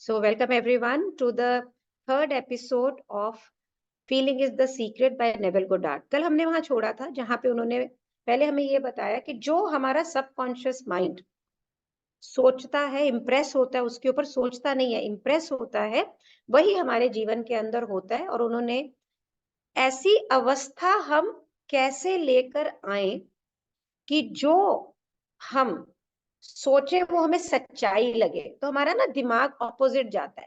So, welcome everyone to the third episode of Feeling is the Secret by Neville Goddard. कल हमने वहां छोड़ा था जहां पे उन्होंने पहले हमें ये बताया कि जो हमारा सबकॉन्शियस माइंड सोचता है, इम्प्रेस होता है, उसके ऊपर सोचता नहीं है, इम्प्रेस होता है, वही हमारे जीवन के अंदर होता है। और उन्होंने ऐसी अवस्था हम कैसे लेकर आए कि जो हम सोचे वो हमें सच्चाई लगे। तो हमारा ना दिमाग ऑपोजिट जाता है।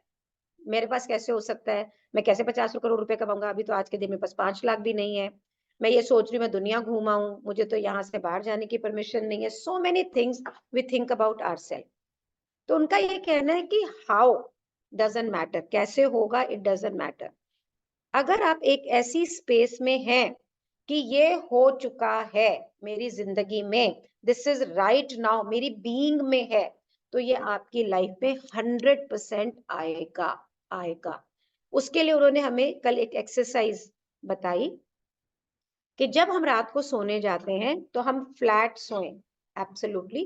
मेरे पास कैसे हो सकता है, मैं कैसे 50 करोड़ रुपए कमाऊंगा, अभी तो आज के दिन में बस 5 लाख भी नहीं है। मैं ये सोच रही हूँ मैं दुनिया घूमाऊं, मुझे तो यहाँ से बाहर जाने की परमिशन नहीं है। So many things we think about ourselves. तो उनका ये कहना है कि हाउ डजंट मैटर, कैसे होगा इट डजंट मैटर। अगर आप एक ऐसी स्पेस में हैं कि ये हो चुका है मेरी जिंदगी में, दिस इज राइट नाउ, मेरी बीइंग में है, तो ये आपकी लाइफ में 100% आएगा आएगा। उसके लिए उन्होंने हमें कल एक एक्सरसाइज बताई कि जब हम रात को सोने जाते हैं तो हम फ्लैट सोएं, एब्सोल्युटली,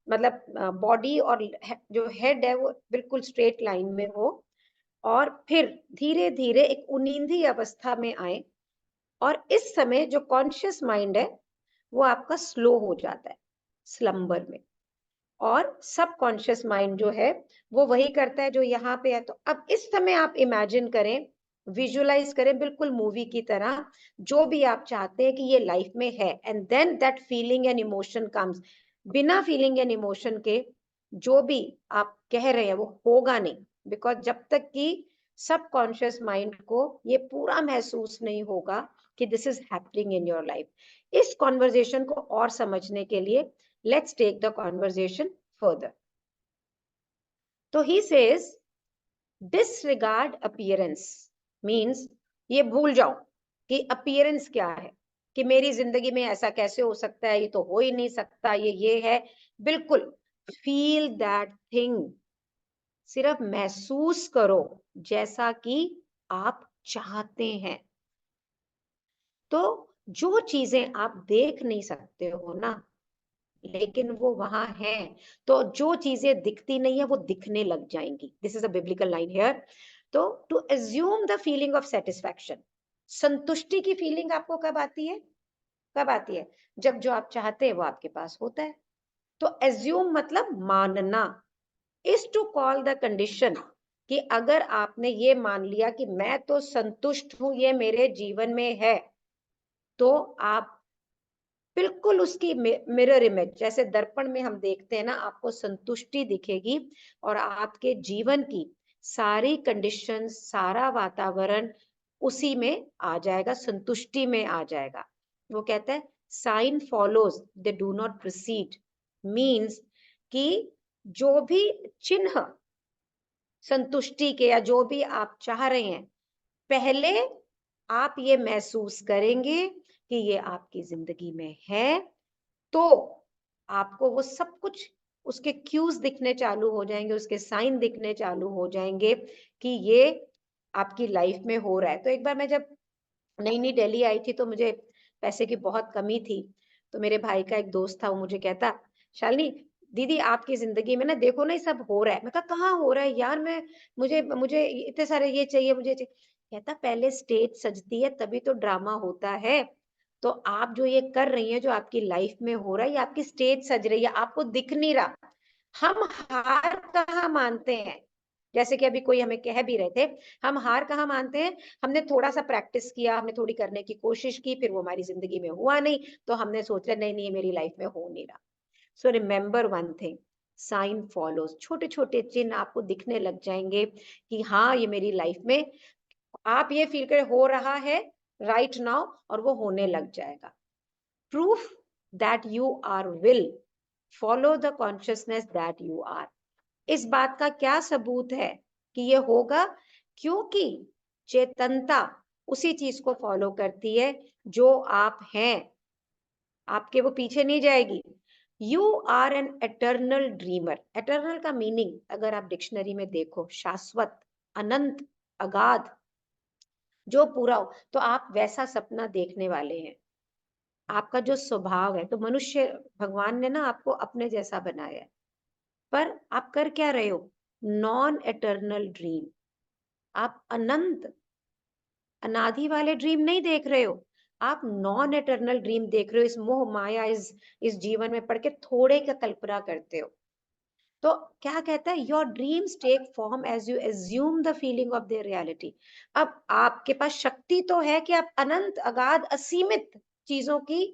मतलब बॉडी और जो हेड है वो बिल्कुल स्ट्रेट लाइन में हो, और फिर धीरे धीरे एक उनींदी अवस्था में आए। और इस समय जो कॉन्शियस माइंड है वो आपका स्लो हो जाता है स्लम्बर में, और सब कॉन्शियस माइंड जो है वो वही करता है जो यहाँ पे है। तो अब इस समय आप इमेजिन करें, विजुलाइज करें बिल्कुल मूवी की तरह, जो भी आप चाहते हैं कि ये लाइफ में है, and then that feeling and emotion comes. बिना फीलिंग एंड इमोशन के जो भी आप कह रहे हैं वो होगा नहीं, बिकॉज जब तक कि सब कॉन्शियस माइंड को ये पूरा महसूस नहीं होगा कि this is happening in your life. इस कॉन्वर्जेशन को और समझने के लिए let's take the conversation further. So he says disregard appearance means ये भूल जाओ कि appearance क्या है, कि मेरी जिंदगी में ऐसा कैसे हो सकता है, ये तो हो ही नहीं सकता, ये है। बिल्कुल feel that thing, सिर्फ महसूस करो जैसा कि आप चाहते हैं। तो जो चीजें आप देख नहीं सकते हो ना, लेकिन वो वहां है, तो जो चीजें दिखती नहीं है वो दिखने लग जाएंगी। This is a biblical line here. तो to assume the feeling of satisfaction, संतुष्टि की फीलिंग आपको कब आती है? कब आती है? जब जो आप चाहते हैं वो आपके पास होता है। तो एज्यूम मतलब मानना, is to call the condition, कि अगर आपने ये मान लिया कि मैं तो संतुष्ट हूं, ये मेरे जीवन में है, तो आप बिल्कुल उसकी मिरर इमेज, जैसे दर्पण में हम देखते हैं ना, आपको संतुष्टि दिखेगी, और आपके जीवन की सारी कंडीशन, सारा वातावरण उसी में आ जाएगा, संतुष्टि में आ जाएगा। वो कहता है sign follows they do not proceed, means कि जो भी चिन्ह संतुष्टि के या जो भी आप चाह रहे हैं, पहले आप ये महसूस करेंगे कि ये आपकी जिंदगी में है, तो आपको वो सब कुछ, उसके क्यूज दिखने चालू हो जाएंगे, उसके साइन दिखने चालू हो जाएंगे कि ये आपकी लाइफ में हो रहा है। तो एक बार मैं जब नई नई दिल्ली आई थी तो मुझे पैसे की बहुत कमी थी। तो मेरे भाई का एक दोस्त था, वो मुझे कहता, शालिनी दीदी आपकी जिंदगी में ना देखो ना ये सब हो रहा है। मैं कहा कहाँ हो रहा है यार, मैं मुझे मुझे इतने सारे ये चाहिए, मुझे चाहिए। कहता पहले स्टेज सजती है तभी तो ड्रामा होता है। तो आप जो ये कर रही हैं, जो आपकी लाइफ में हो रहा है, ये आपकी स्टेज सज रही है, आपको दिख नहीं रहा। हम हार कहाँ मानते हैं? जैसे कि अभी कोई हमें कह भी रहे थे, हम हार कहाँ मानते हैं? हमने थोड़ा सा प्रैक्टिस किया, हमने थोड़ी करने की कोशिश की, फिर वो हमारी जिंदगी में हुआ नहीं, तो हमने सोच लिया नहीं नहीं मेरी लाइफ में हो नहीं रहा। So remember one thing, sign follows, छोटे छोटे चिन्ह आपको दिखने लग जाएंगे कि हाँ ये मेरी लाइफ में, आप ये फील कर हो रहा है राइट नाउ, और वो होने लग जाएगा। Proof that you are will follow the consciousness that you are. इस बात का क्या सबूत है कि ये होगा? क्योंकि चेतनता उसी चीज को फॉलो करती है जो आप हैं, आपके वो पीछे नहीं जाएगी। You are an eternal dreamer. Eternal का मीनिंग अगर आप डिक्शनरी में देखो, शाश्वत, अनंत, अगाध, जो पूरा हो। तो आप वैसा सपना देखने वाले हैं। आपका जो स्वभाव है, तो मनुष्य, भगवान ने ना आपको अपने जैसा बनाया है, पर आप कर क्या रहे हो? Non eternal dream. आप अनंत अनादि वाले ड्रीम नहीं देख रहे हो, आप नॉन एटर्नल ड्रीम देख रहे हो। इस मोह माया इस जीवन में पढ़ के थोड़े का कल्पना करते हो। तो क्या कहता है, your dreams take form as you assume the feeling of their reality. अब आपके पास शक्ति तो है कि आप अनंत अगाध असीमित चीजों की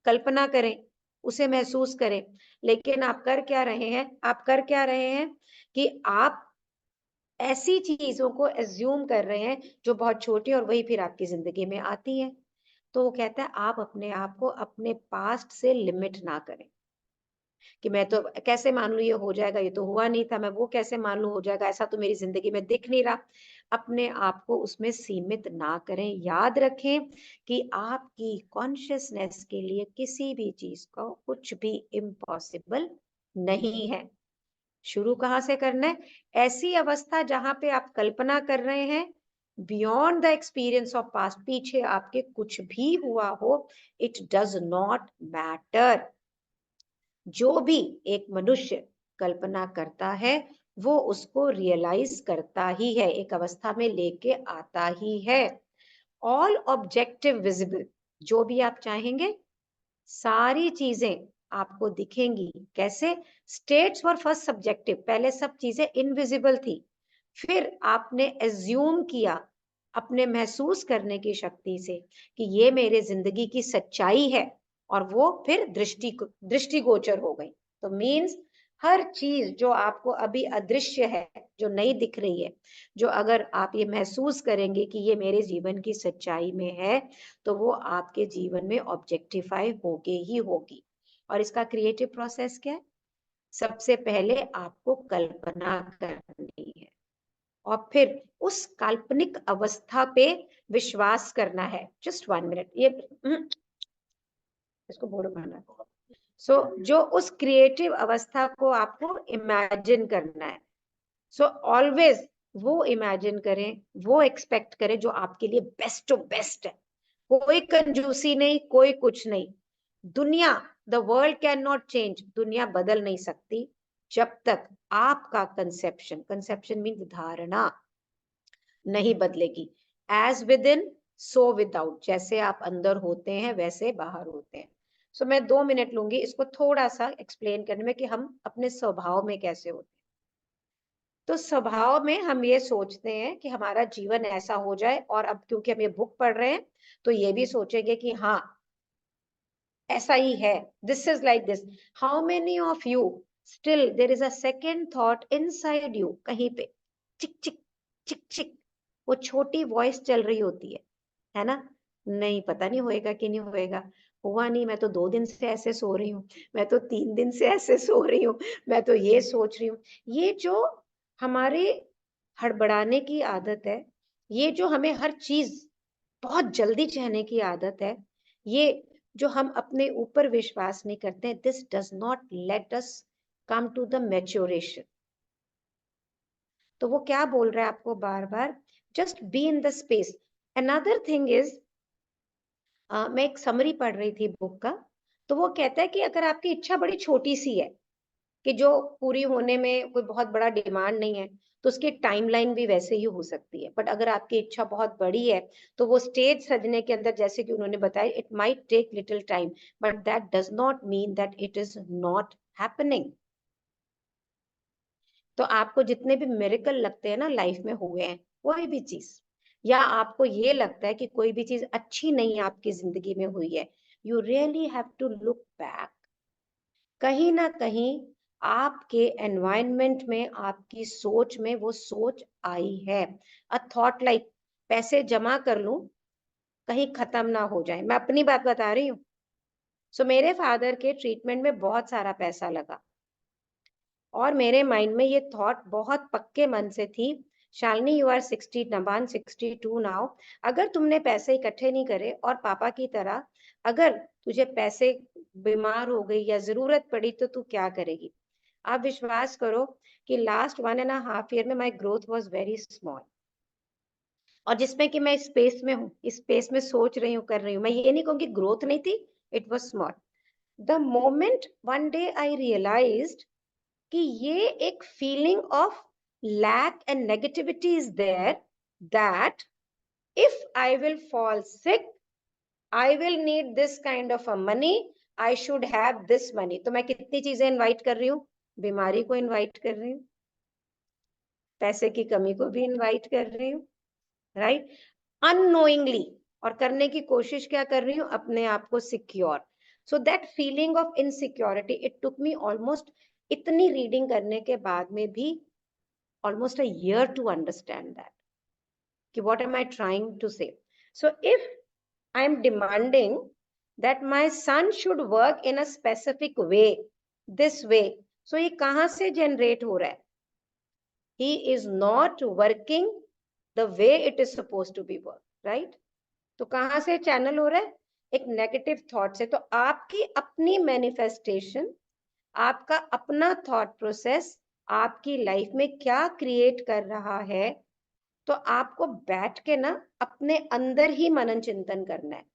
कल्पना करें, उसे महसूस करें, लेकिन आप कर क्या रहे हैं, आप कर क्या रहे हैं कि आप ऐसी चीजों को एज्यूम कर रहे हैं जो बहुत छोटी, और वही फिर आपकी जिंदगी में आती है। तो वो कहता है आप अपने आप को अपने पास्ट से लिमिट ना करें कि मैं तो कैसे मान लूं ये हो जाएगा, ये तो हुआ नहीं था, मैं वो कैसे मान लूं हो जाएगा, ऐसा तो मेरी जिंदगी में दिख नहीं रहा। अपने आप को उसमें सीमित ना करें। याद रखें कि आपकी कॉन्शियसनेस के लिए किसी भी चीज को कुछ भी इम्पॉसिबल नहीं है। शुरू कहाँ से करना है, ऐसी अवस्था जहां पे आप कल्पना कर रहे हैं beyond the experience of past, पीछे आपके कुछ भी हुआ हो, इट डज नॉट मैटर। जो भी एक मनुष्य कल्पना करता है वो उसको रियलाइज करता ही है, एक अवस्था में लेके आता ही है। ऑल ऑब्जेक्टिव विजिबल, जो भी आप चाहेंगे सारी चीजें आपको दिखेंगी। कैसे, स्टेट्स वर फर्स्ट सब्जेक्टिव, पहले सब चीजें इनविजिबल थी, फिर आपने एज्यूम किया अपने महसूस करने की शक्ति से कि ये मेरे जिंदगी की सच्चाई है, और वो फिर दृष्टिगोचर हो गई। तो मीन्स हर चीज जो आपको अभी अदृश्य है, जो नहीं दिख रही है, जो अगर आप ये महसूस करेंगे कि ये मेरे जीवन की सच्चाई में है, तो वो आपके जीवन में ऑब्जेक्टिफाई होके ही होगी। और इसका क्रिएटिव प्रोसेस क्या है, सबसे पहले आपको कल्पना करनी है और फिर उस काल्पनिक अवस्था पे विश्वास करना है। जस्ट 1 मिनट, ये इसको बोलो खाना। सो जो उस क्रिएटिव अवस्था को आपको इमेजिन करना है। सो ऑलवेज वो इमेजिन करें, वो एक्सपेक्ट करें जो आपके लिए बेस्ट ऑफ बेस्ट है। कोई कंजूसी नहीं, कोई कुछ नहीं। दुनिया, the world can not change, दुनिया बदल नहीं सकती जब तक आपका कंसेप्शन, कंसेप्शन मीन धारणा, नहीं बदलेगी। As within so without, जैसे आप अंदर होते हैं वैसे बाहर होते हैं। सो मैं 2 मिनट लूंगी इसको थोड़ा सा एक्सप्लेन करने में कि हम अपने स्वभाव में कैसे होते हैं। तो स्वभाव में हम ये सोचते हैं कि हमारा जीवन ऐसा हो जाए, और अब क्योंकि हम ये बुक पढ़ रहे हैं तो ये भी सोचेंगे कि हाँ ऐसा ही है, this is like this. How many of you still there is a second thought inside you, कहीं पे चिक चिक चिक चिक, वो छोटी वॉइस चल रही होती है ना, नहीं पता नहीं होएगा कि नहीं होएगा, हुआ नहीं, मैं तो 2 दिन से ऐसे सो रही हूँ, मैं तो 3 दिन से ऐसे सो रही हूँ, मैं तो ये सोच रही हूँ। ये जो हमारे हड़बड़ाने की आदत है, ये जो हमें हर चीज बहुत जल्दी चाहने की आदत है, ये जो हम अपने ऊपर विश्वास नहीं करते, this does not let us come to the maturation. तो वो क्या बोल रहा है आपको बार बार, just be in the space. Another thing is, मैं एक समरी पढ़ रही थी बुक का, तो वो कहता है कि अगर आपकी इच्छा बड़ी छोटी सी है कि जो पूरी होने में कोई बहुत बड़ा डिमांड नहीं है, तो उसकी टाइमलाइन भी वैसे ही हो सकती है। बट अगर आपकी इच्छा बहुत बड़ी है, तो वो स्टेज सजने के अंदर, जैसे कि उन्होंने बताया, it might take little time, but that does not mean that it is not happening. तो आपको जितने भी मिरेकल लगते हैं ना लाइफ में हुए हैं, कोई भी चीज, या आपको ये लगता है कि कोई भी चीज अच्छी नहीं आपकी जिंदगी में हुई है, you really have to look back. कहीं ना कहीं आपके एनवायरनमेंट में, आपकी सोच में वो सोच आई है। अ थॉट लाइक, पैसे जमा कर लूं कहीं खत्म ना हो जाए, मैं अपनी बात बता रही हूँ। सो मेरे फादर के ट्रीटमेंट में बहुत सारा पैसा लगा, और मेरे माइंड में ये थॉट बहुत पक्के मन से थी, शालिनी यू आर 60, नबान 62 नाउ, अगर तुमने पैसे इकट्ठे नहीं करे और पापा की तरह अगर तुझे पैसे, बीमार हो गई या जरूरत पड़ी तो तू क्या करेगी। आप विश्वास करो कि लास्ट 1.5 ईयर में माई ग्रोथ वॉज वेरी स्मॉल, और जिसमें कि मैं स्पेस में हूँ, इस स्पेस में सोच रही हूँ, कर रही हूँ, मैं ये नहीं कहूँगी ग्रोथ नहीं थी, it was small. The moment one day I realized कि ये एक feeling of lack and negativity is there, that if I will fall sick, I will need this kind of a money, I should have this money. तो मैं कितनी चीजें invite कर रही हूँ? बीमारी को इनवाइट कर रही हूँ, पैसे की कमी को भी इनवाइट कर रही हूँ, राइट? अननोइंगली, और करने की कोशिश क्या कर रही हूँ? अपने आप को secure. So that feeling of insecurity, it took me almost, इतनी रीडिंग करने के बाद में भी almost a year to understand that. What am I trying to say? So if I am demanding that my son should work in a specific way, this way, so ये कहाँ से generate हो रहा है? He is not working the way it is supposed to be worked, right? तो कहाँ से channel हो रहा है? एक नेगेटिव थॉट से. तो आपकी अपनी मैनिफेस्टेशन, आपका अपना थॉट प्रोसेस आपकी लाइफ में क्या क्रिएट कर रहा है, तो आपको बैठ के ना अपने अंदर ही मनन चिंतन करना है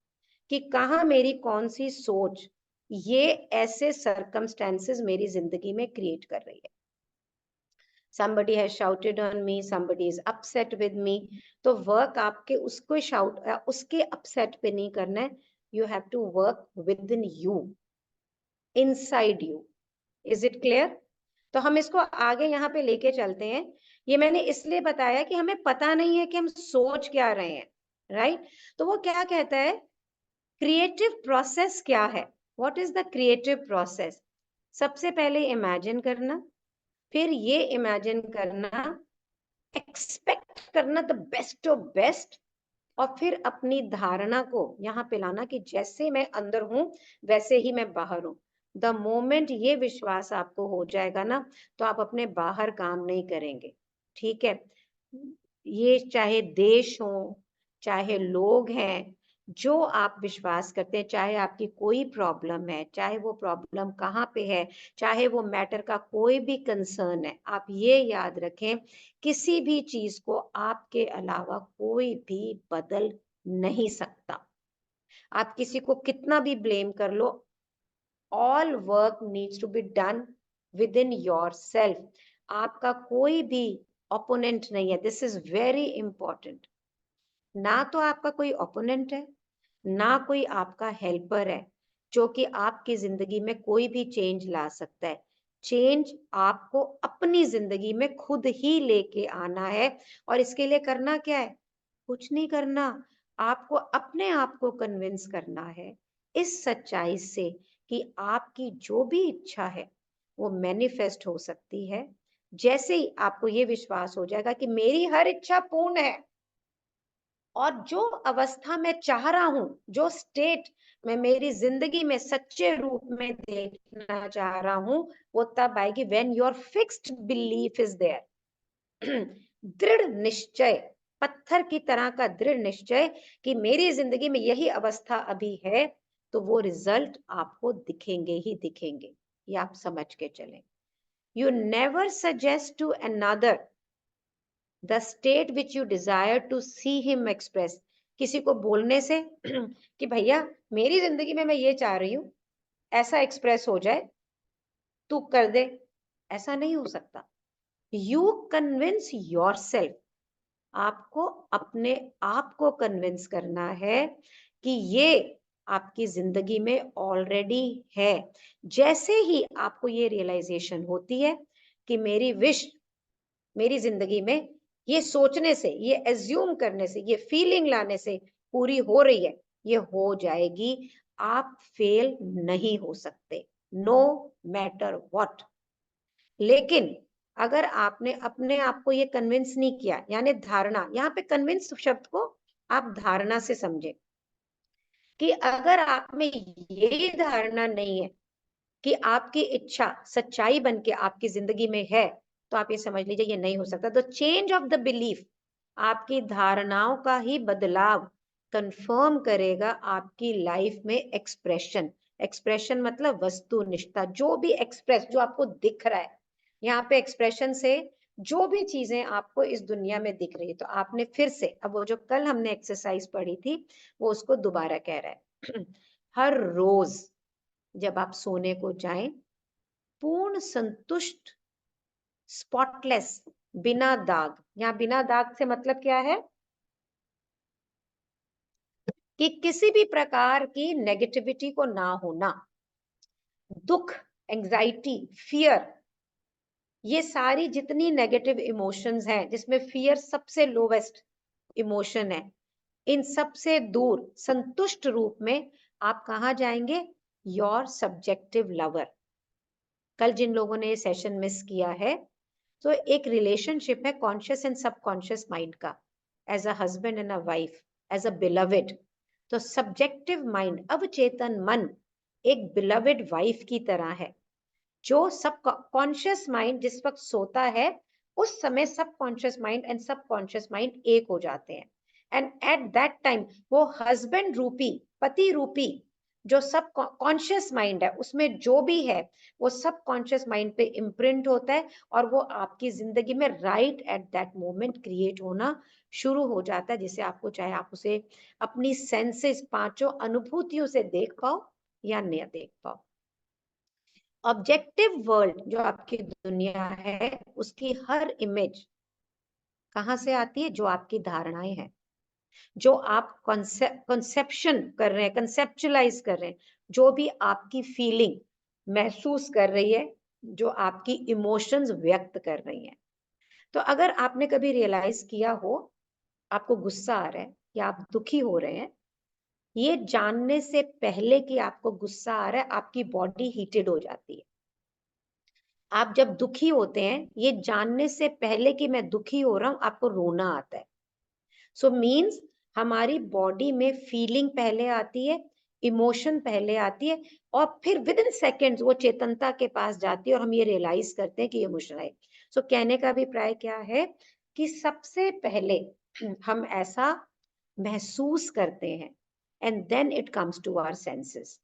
कि कहाँ मेरी कौन सी सोच ये ऐसे सर्कमस्टेंसेस मेरी जिंदगी में क्रिएट कर रही है. somebody has shouted on me, somebody is upset with me, तो वर्क आपके उसको शाउट, उसके अपसेट पे नहीं करना है. You have to work within you, inside you. Is it clear? तो हम इसको आगे यहाँ पे लेके चलते हैं. ये मैंने इसलिए बताया कि हमें पता नहीं है कि हम सोच क्या रहे हैं, राइट? तो वो क्या कहता है, क्रिएटिव प्रोसेस क्या है? What is the creative process? सबसे पहले इमेजिन करना, फिर ये इमेजिन करना, एक्सपेक्ट करना द बेस्ट ऑफ बेस्ट, और फिर अपनी धारणा को यहाँ पे लाना कि जैसे मैं अंदर हूं वैसे ही मैं बाहर हूं. द मोमेंट ये विश्वास आपको हो जाएगा ना, तो आप अपने बाहर काम नहीं करेंगे. ठीक है? ये चाहे देश हो, चाहे लोग हैं, जो आप विश्वास करते हैं, चाहे आपकी कोई प्रॉब्लम है, चाहे वो प्रॉब्लम कहाँ पे है, चाहे वो मैटर का कोई भी कंसर्न है, आप ये याद रखें, किसी भी चीज को आपके अलावा कोई भी बदल नहीं सकता. आप किसी को कितना भी ब्लेम कर लो, all work needs to be done with in your self. आपका कोई भी ओपोनेंट नहीं है. This is very important. ना तो आपका कोई ओपोनेंट है, ना कोई आपका हेल्पर है जो कि आपकी जिंदगी में कोई भी चेंज ला सकता है. चेंज आपको अपनी जिंदगी में खुद ही लेके आना है. और इसके लिए करना क्या है? कुछ नहीं करना. आपको अपने आप को कन्विंस करना है इस सच्चाई से कि आपकी जो भी इच्छा है वो मैनिफेस्ट हो सकती है. जैसे ही आपको ये विश्वास हो जाएगा कि मेरी हर इच्छा पूर्ण है, और जो अवस्था मैं चाह रहा हूं, जो स्टेट मैं मेरी जिंदगी में सच्चे रूप में देखना चाह रहा हूं, वो तब आएगी when your fixed belief is there. दृढ़ निश्चय, पत्थर की तरह का दृढ़ निश्चय कि मेरी जिंदगी में यही अवस्था अभी है, तो वो रिजल्ट आपको दिखेंगे ही दिखेंगे. ये आप समझ के चलें. You never suggest to another the state which you desire to see him express. किसी को बोलने से कि भैया मेरी जिंदगी में मैं ये चाह रही हूं, ऐसा एक्सप्रेस हो जाए, तू कर दे, ऐसा नहीं हो सकता. You convince yourself. आपको अपने आप को कन्विंस करना है कि ये आपकी जिंदगी में ऑलरेडी है. जैसे ही आपको ये रियलाइजेशन होती है कि मेरी विश मेरी जिंदगी में ये सोचने से, ये एज्यूम करने से, ये फीलिंग लाने से पूरी हो रही है, ये हो जाएगी. आप फेल नहीं हो सकते, नो मैटर व्हाट. लेकिन अगर आपने अपने आप को ये कन्विंस नहीं किया, यानी धारणा, यहाँ पे कन्विंस शब्द को आप धारणा से समझे, कि अगर आप में ये धारणा नहीं है कि आपकी इच्छा सच्चाई बन के आपकी जिंदगी में है, तो आप ये समझ लीजिए ये नहीं हो सकता. तो चेंज ऑफ द बिलीफ, आपकी धारणाओं का ही बदलाव कंफर्म करेगा आपकी लाइफ में एक्सप्रेशन. एक्सप्रेशन मतलब वस्तुनिष्ठता, जो भी एक्सप्रेस, जो आपको दिख रहा है. यहाँ पे एक्सप्रेशन से जो भी चीजें आपको इस दुनिया में दिख रही है, तो आपने फिर से, अब वो जो कल हमने एक्सरसाइज पढ़ी थी वो उसको दोबारा कह रहा है. हर रोज जब आप सोने को जाएं, पूर्ण संतुष्ट, स्पॉटलेस बिना दाग। यहाँ बिना दाग से मतलब क्या है कि किसी भी प्रकार की नेगेटिविटी को ना होना, दुख, एंजाइटी, फियर, ये सारी जितनी नेगेटिव इमोशंस हैं, जिसमें फियर सबसे लोवेस्ट इमोशन है, इन सब से दूर संतुष्ट रूप में आप कहाँ जाएंगे? Your subjective lover. कल जिन लोगों ने ये सेशन मिस किया है, तो एक रिलेशनशिप है कॉन्शियस एंड सबकॉन्शियस माइंड का, as a husband and a wife, as a beloved. तो सब्जेक्टिव माइंड, अवचेतन मन, एक बिलविड वाइफ की तरह है। जो सब कॉन्शियस माइंड जिस वक्त सोता है, उस समय सब कॉन्शियस माइंड एंड सब कॉन्शियस माइंड एक हो जाते हैं। एंड एट दैट टाइम वो हस्बैंड रूपी, पति रूपी जो सब कॉन्शियस माइंड है, उसमें जो भी है वो सब कॉन्शियस माइंड पे इम्प्रिंट होता है, और वो आपकी जिंदगी में right at that moment create होना शुरू हो जाता है, जिसे आपको, चाहे आप उसे अपनी सेंसेस, पांचों अनुभूतियों से देख पाओ या न देख पाओ। ऑब्जेक्टिव वर्ल्ड जो आपकी दुनिया है, उसकी हर इमेज कहां से आती है? जो आपकी धारणाएं हैं, जो आप कंसेप्शन कर रहे हैं, कंसेप्चुलाइज कर रहे हैं, जो भी आपकी फीलिंग महसूस कर रही है, जो आपकी इमोशंस व्यक्त कर रही हैं। तो अगर आपने कभी रियलाइज किया हो, आपको गुस्सा आ रहा है या आप दुखी हो रहे हैं, ये जानने से पहले कि आपको गुस्सा आ रहा है, आपकी बॉडी हीटेड हो जाती है। आप जब दुखी होते हैं, ये जानने से पहले कि मैं दुखी हो रहा हूं, आपको रोना आता है। सो मीन्स हमारी बॉडी में फीलिंग पहले आती है, इमोशन पहले आती है, और फिर विद इन सेकेंड्स वो चेतनता के पास जाती है और हम ये रियलाइज करते हैं कि इमोशन आए। सो कहने का अभिप्राय क्या है कि सबसे पहले हम ऐसा महसूस करते हैं, and then it comes to our senses.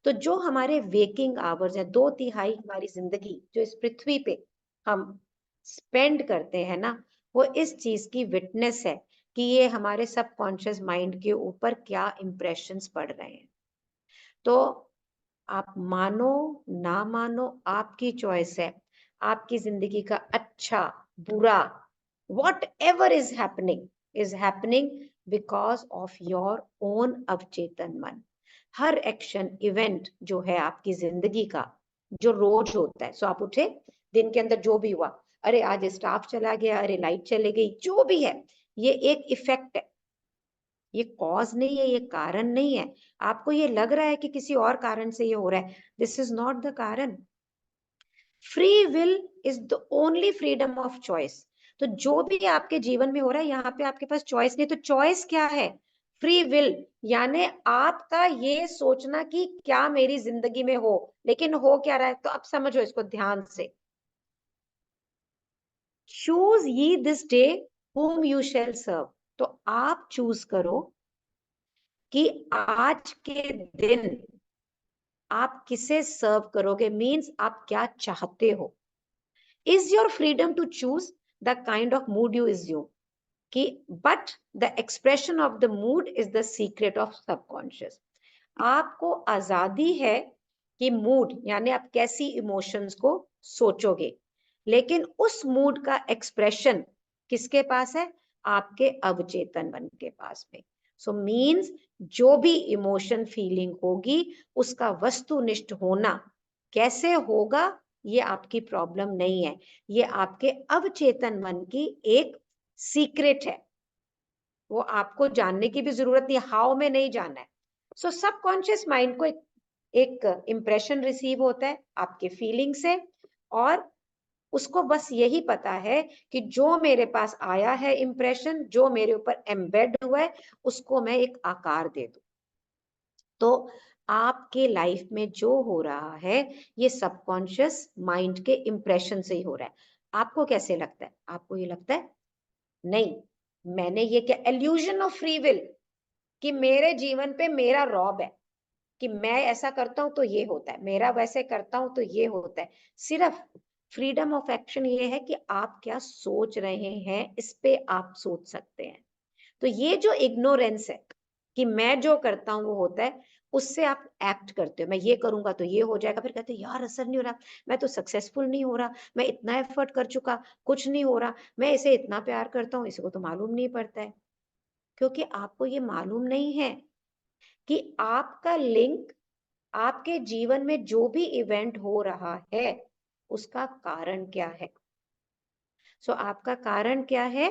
तो जो हमारे वेकिंग आवर्स है, 2/3 हमारी जिंदगी जो इस पृथ्वी पे हम स्पेंड करते हैं ना, वो इस चीज की विटनेस है कि ये हमारे सबकॉन्शियस माइंड के ऊपर क्या इंप्रेशंस पड़ रहे हैं। तो आप मानो ना मानो, आपकी चॉइस है। आपकी जिंदगी का अच्छा बुरा, what ever is happening because of your own अवचेतन मन। हर एक्शन इवेंट जो है आपकी जिंदगी का, जो रोज होता है, सो आप उठे, दिन के अंदर जो भी हुआ, अरे आज स्टाफ चला गया, अरे लाइट चले गई, जो भी है, ये एक इफेक्ट है, ये कॉज नहीं है, ये कारण नहीं है। आपको ये लग रहा है कि किसी और कारण से ये हो रहा है, दिस इज नॉट द कारण। Free will is the only freedom of choice. तो जो भी आपके जीवन में हो रहा है, यहाँ पे आपके पास चॉइस नहीं। तो चॉइस क्या है? फ्री विल, यानी आपका ये सोचना कि क्या मेरी जिंदगी में हो, लेकिन हो क्या रहा है। तो अब समझो इसको ध्यान से। चूज ये this day whom you shall serve। तो आप चूज करो कि आज के दिन आप किसे सर्व करोगे, मीन्स आप क्या चाहते हो। Is your freedom to choose the kind of mood you assume, कि but the expression of the mood is the secret of subconscious. आपको आजादी है कि मूड यानी आप कैसी इमोशंस को सोचोगे, लेकिन उस मूड का एक्सप्रेशन किसके पास है? आपके अवचेतन मन के पास में। सो मीन्स जो भी इमोशन फीलिंग होगी, उसका वस्तुनिष्ठ होना कैसे होगा, ये आपकी प्रॉब्लम नहीं है, ये आपके अवचेतन मन की एक सीक्रेट है। वो आपको जानने की भी जरूरत नहीं, हाउ में नहीं जाना है। सो सबकॉन्शियस माइंड को एक इम्प्रेशन रिसीव होता है आपके फीलिंग से, और उसको बस यही पता है कि जो मेरे पास आया है इम्प्रेशन, जो मेरे ऊपर एम्बेड हुआ है, उसको मैं एक आकार दे दूं। तो आपके लाइफ में जो हो रहा है, ये सबकॉन्शियस माइंड के इम्प्रेशन से ही हो रहा है। आपको कैसे लगता है? आपको ये लगता है नहीं, मैंने ये क्या, एल्यूजन ऑफ फ्री विल, कि मेरे जीवन पे मेरा रॉब है, कि मैं ऐसा करता हूं तो ये होता है, मेरा वैसे करता हूं तो ये होता है। सिर्फ फ्रीडम ऑफ एक्शन ये है कि आप क्या सोच रहे हैं, इस पे आप सोच सकते हैं। तो ये जो इग्नोरेंस है कि मैं जो करता हूं वो होता है, उससे आप एक्ट करते हो, मैं ये करूंगा तो ये हो जाएगा, फिर कहते हो यार असर नहीं हो रहा, मैं तो सक्सेसफुल नहीं हो रहा, मैं इतना एफर्ट कर चुका, कुछ नहीं हो रहा, मैं इसे इतना प्यार करता हूँ, इसी को तो मालूम नहीं पड़ता है। क्योंकि आपको ये मालूम नहीं है कि आपका लिंक, आपके जीवन में जो भी इवेंट हो रहा है उसका कारण क्या है। सो आपका कारण क्या है?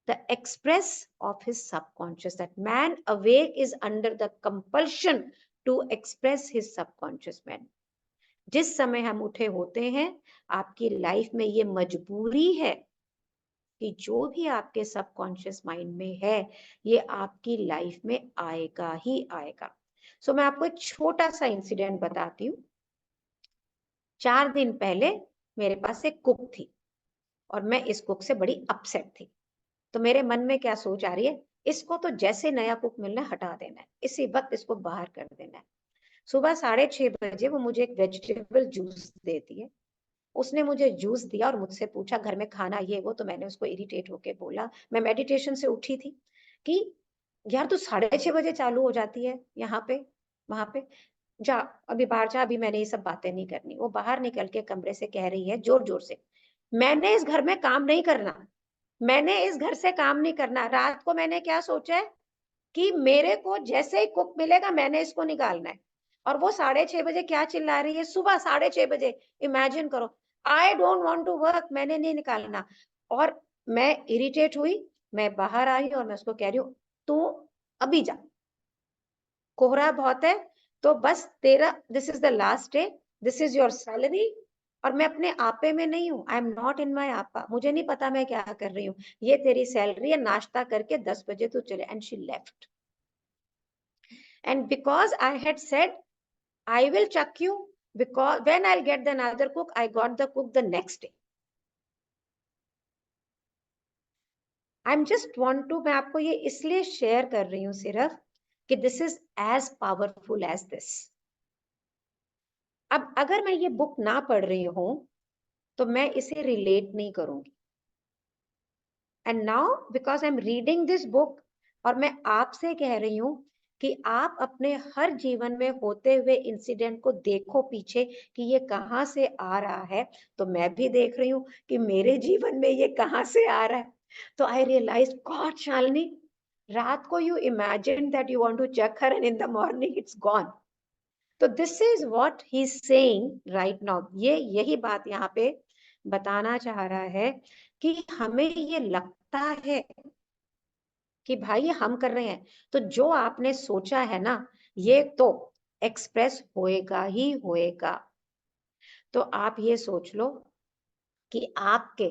the express of his subconscious, that man awake is under the compulsion to express his subconscious man। जिस समय हम उठे होते हैं, आपकी लाइफ में ये मजबूरी है कि जो भी आपके सबकॉन्शियस माइंड में है ये आपकी लाइफ में आएगा ही आएगा। सो मैं आपको एक छोटा सा इंसिडेंट बताती हूँ। 4 दिन पहले मेरे पास एक कुक थी और मैं इस कुक से बड़ी अपसेट थी। तो मेरे मन में क्या सोच आ रही है, इसको तो जैसे नया कुक मिलना है हटा देना है, इसी वक्त इसको बाहर कर देना है। सुबह 6:30 बजे वो मुझे एक वेजिटेबल जूस देती है। उसने मुझे जूस दिया और मुझसे पूछा घर में खाना ये वो, तो मैंने उसको इरिटेट होके बोला, मैं मेडिटेशन से उठी थी, कि यार तू 6:30 बजे चालू हो जाती है यहाँ पे वहां पे, जा अभी बाहर जा, अभी मैंने ये सब बातें नहीं करनी। वो बाहर निकल के कमरे से कह रही है जोर जोर से, मैंने इस घर में काम नहीं करना, मैंने इस घर से काम नहीं करना। रात को मैंने क्या सोचा है कि मेरे को जैसे ही कुक मिलेगा मैंने इसको निकालना है, और वो 6:30 बजे क्या चिल्ला रही है, सुबह 6:30 बजे। इमेजिन करो, I don't want to work, मैंने नहीं निकालना। और मैं इरिटेट हुई, मैं बाहर आई और मैं उसको कह रही हूँ तू अभी जा, कोहरा बहुत है, तो बस तेरा this is the last day, this is your salary. और मैं अपने आपे में नहीं हूँ, आई एम नॉट इन माई आपा, मुझे नहीं पता मैं क्या कर रही हूँ, ये तेरी सैलरी है, नाश्ता करके 10 बजे तू चले। And she left. And because I had said I will chuck you, because when I'll get the another cook, I got the cook the next day. I'm just want to, मैं आपको ये इसलिए शेयर कर रही हूँ सिर्फ कि this is as powerful as this। अब अगर मैं ये बुक ना पढ़ रही हूँ तो मैं इसे रिलेट नहीं करूंगी। And now because I am reading this book, और मैं आपसे कह रही हूँ कि आप अपने हर जीवन में होते हुए इंसिडेंट को देखो पीछे कि ये कहाँ से आ रहा है। तो मैं भी देख रही हूँ कि मेरे जीवन में ये कहाँ से आ रहा है। तो आई रियलाइज गॉड शालिनी, रात को you imagine that you want to check her and in the morning it's gone. तो this is what he is saying right now. ये यही बात यहाँ पे बताना चाह रहा है कि हमें ये लगता है कि भाई हम कर रहे हैं, तो जो आपने सोचा है ना ये तो एक्सप्रेस होएगा ही होएगा। तो आप ये सोच लो कि आपके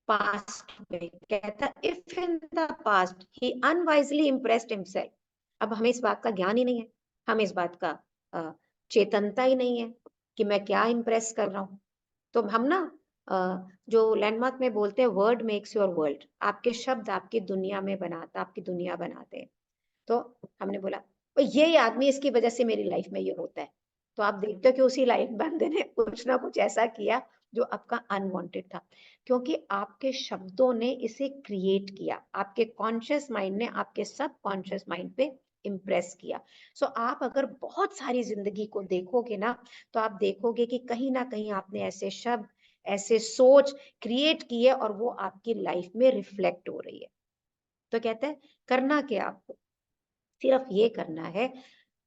पास्ट में कहता, if in the past he unwisely impressed himself. अब हमें इस बात का ज्ञान ही नहीं है, हमें इस बात का चेतनता ही नहीं है कि मैं क्या इम्प्रेस कर रहा हूँ। तो हम ना जो लैंडमार्क में बोलते हैं वर्ड मेक्स योर वर्ल्ड, आपके शब्द आपकी दुनिया में बनाता, आपकी दुनिया बनाते हैं। तो हमने बोला ये आदमी, इसकी वजह से मेरी लाइफ में ये होता है। तो आप देखते हो कि उसी लाइफ बंदे ने कुछ ना कुछ ऐसा किया जो आपका अनवांटेड था, क्योंकि आपके शब्दों ने इसे क्रिएट किया, आपके कॉन्शियस माइंड ने आपके सब कॉन्शियस माइंड पे इम्प्रेस किया। सो आप अगर बहुत सारी जिंदगी को देखोगे ना, तो आप देखोगे कि कहीं ना कहीं आपने ऐसे शब्द, ऐसे सोच क्रिएट किए और वो आपकी लाइफ में रिफ्लेक्ट हो रही है। तो कहते हैं करना क्या आपको, सिर्फ ये करना है,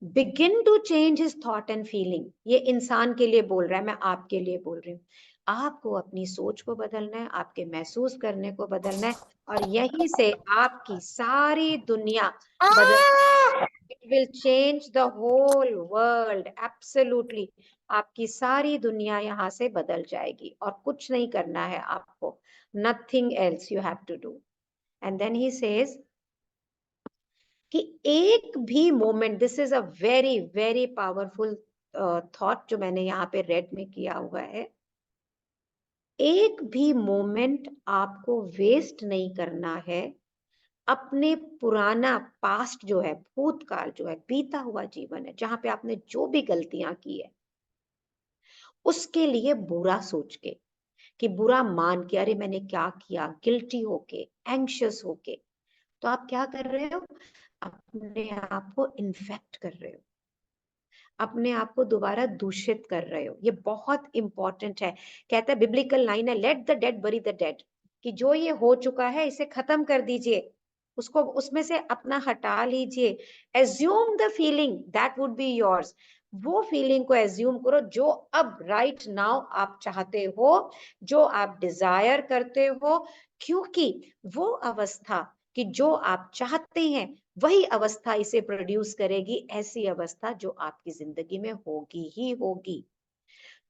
begin to change his thought and feeling. ये इंसान के लिए बोल रहा है, मैं आपके लिए बोल रही हूँ। आपको अपनी सोच को बदलना है, आपके महसूस करने को बदलना है, और यहीं से आपकी सारी दुनिया बदल, it will change the whole world absolutely. आपकी सारी दुनिया यहाँ से बदल जाएगी और कुछ नहीं करना है आपको, nothing else you have to do. And then he says कि एक भी moment, this is a very very powerful thought जो मैंने यहाँ पे रेड में किया हुआ है, एक भी मोमेंट आपको वेस्ट नहीं करना है अपने पुराना पास्ट जो है, भूतकाल जो है, बीता हुआ जीवन है, जहां पे आपने जो भी गलतियां की है उसके लिए बुरा सोच के, कि बुरा मान के अरे मैंने क्या किया, गिल्टी होके, एंग्शियस होके, तो आप क्या कर रहे हो, अपने आप को इन्फेक्ट कर रहे हो। अपने आप को दोबारा दूषित कर रहे हो। ये बहुत इंपॉर्टेंट है। कहता है, बिब्लिकल लाइन है, लेट द डेड बरी द डेड, कि जो ये हो चुका है इसे खत्म कर दीजिए, उसको उसमें से अपना हटा लीजिए। Assume the feeling that would be yours, वो फीलिंग को एज्यूम करो जो अब राइट नाउ आप चाहते हो, जो आप डिजायर करते हो, क्योंकि वो अवस्था कि जो आप चाहते हैं वही अवस्था इसे प्रोड्यूस करेगी, ऐसी अवस्था जो आपकी जिंदगी में होगी ही होगी।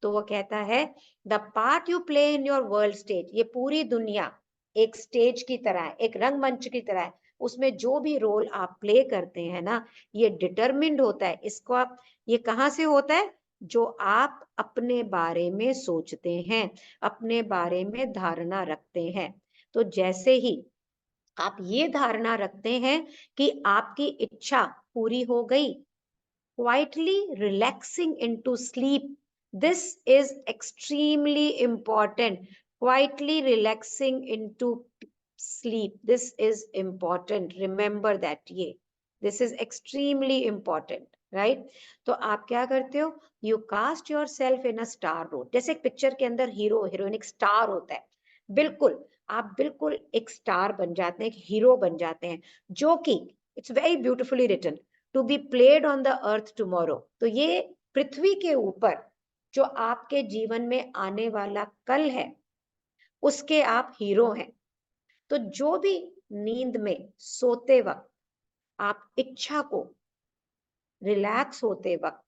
तो वो कहता है, the part you play in your world stage, ये पूरी दुनिया एक स्टेज की तरह है, एक रंगमंच की तरह है। उसमें जो भी रोल आप प्ले करते हैं ना, ये डिटरमिन्ड होता है। इसको आप, ये कहाँ से होता है? जो आप अपने बारे में सोचते हैं, अपने बारे में धारणा रखते हैं। तो जैसे ही आप ये धारणा रखते हैं कि आपकी इच्छा पूरी हो गई, quietly relaxing into sleep, this is extremely important. Quietly relaxing into sleep, this is important, remember that, ये this is extremely important, right? तो आप क्या करते हो? You cast yourself in a star role, जैसे एक पिक्चर के अंदर हीरो हीरोइन एक स्टार होता है, बिल्कुल आप बिल्कुल एक स्टार बन जाते हैं, एक हीरो बन जाते हैं, जो कि it's very beautifully written, to be played on the earth tomorrow. तो ये पृथ्वी के ऊपर जो आपके जीवन में आने वाला कल है, उसके आप हीरो हैं। तो जो भी नींद में सोते वक्त आप इच्छा को रिलैक्स होते वक्त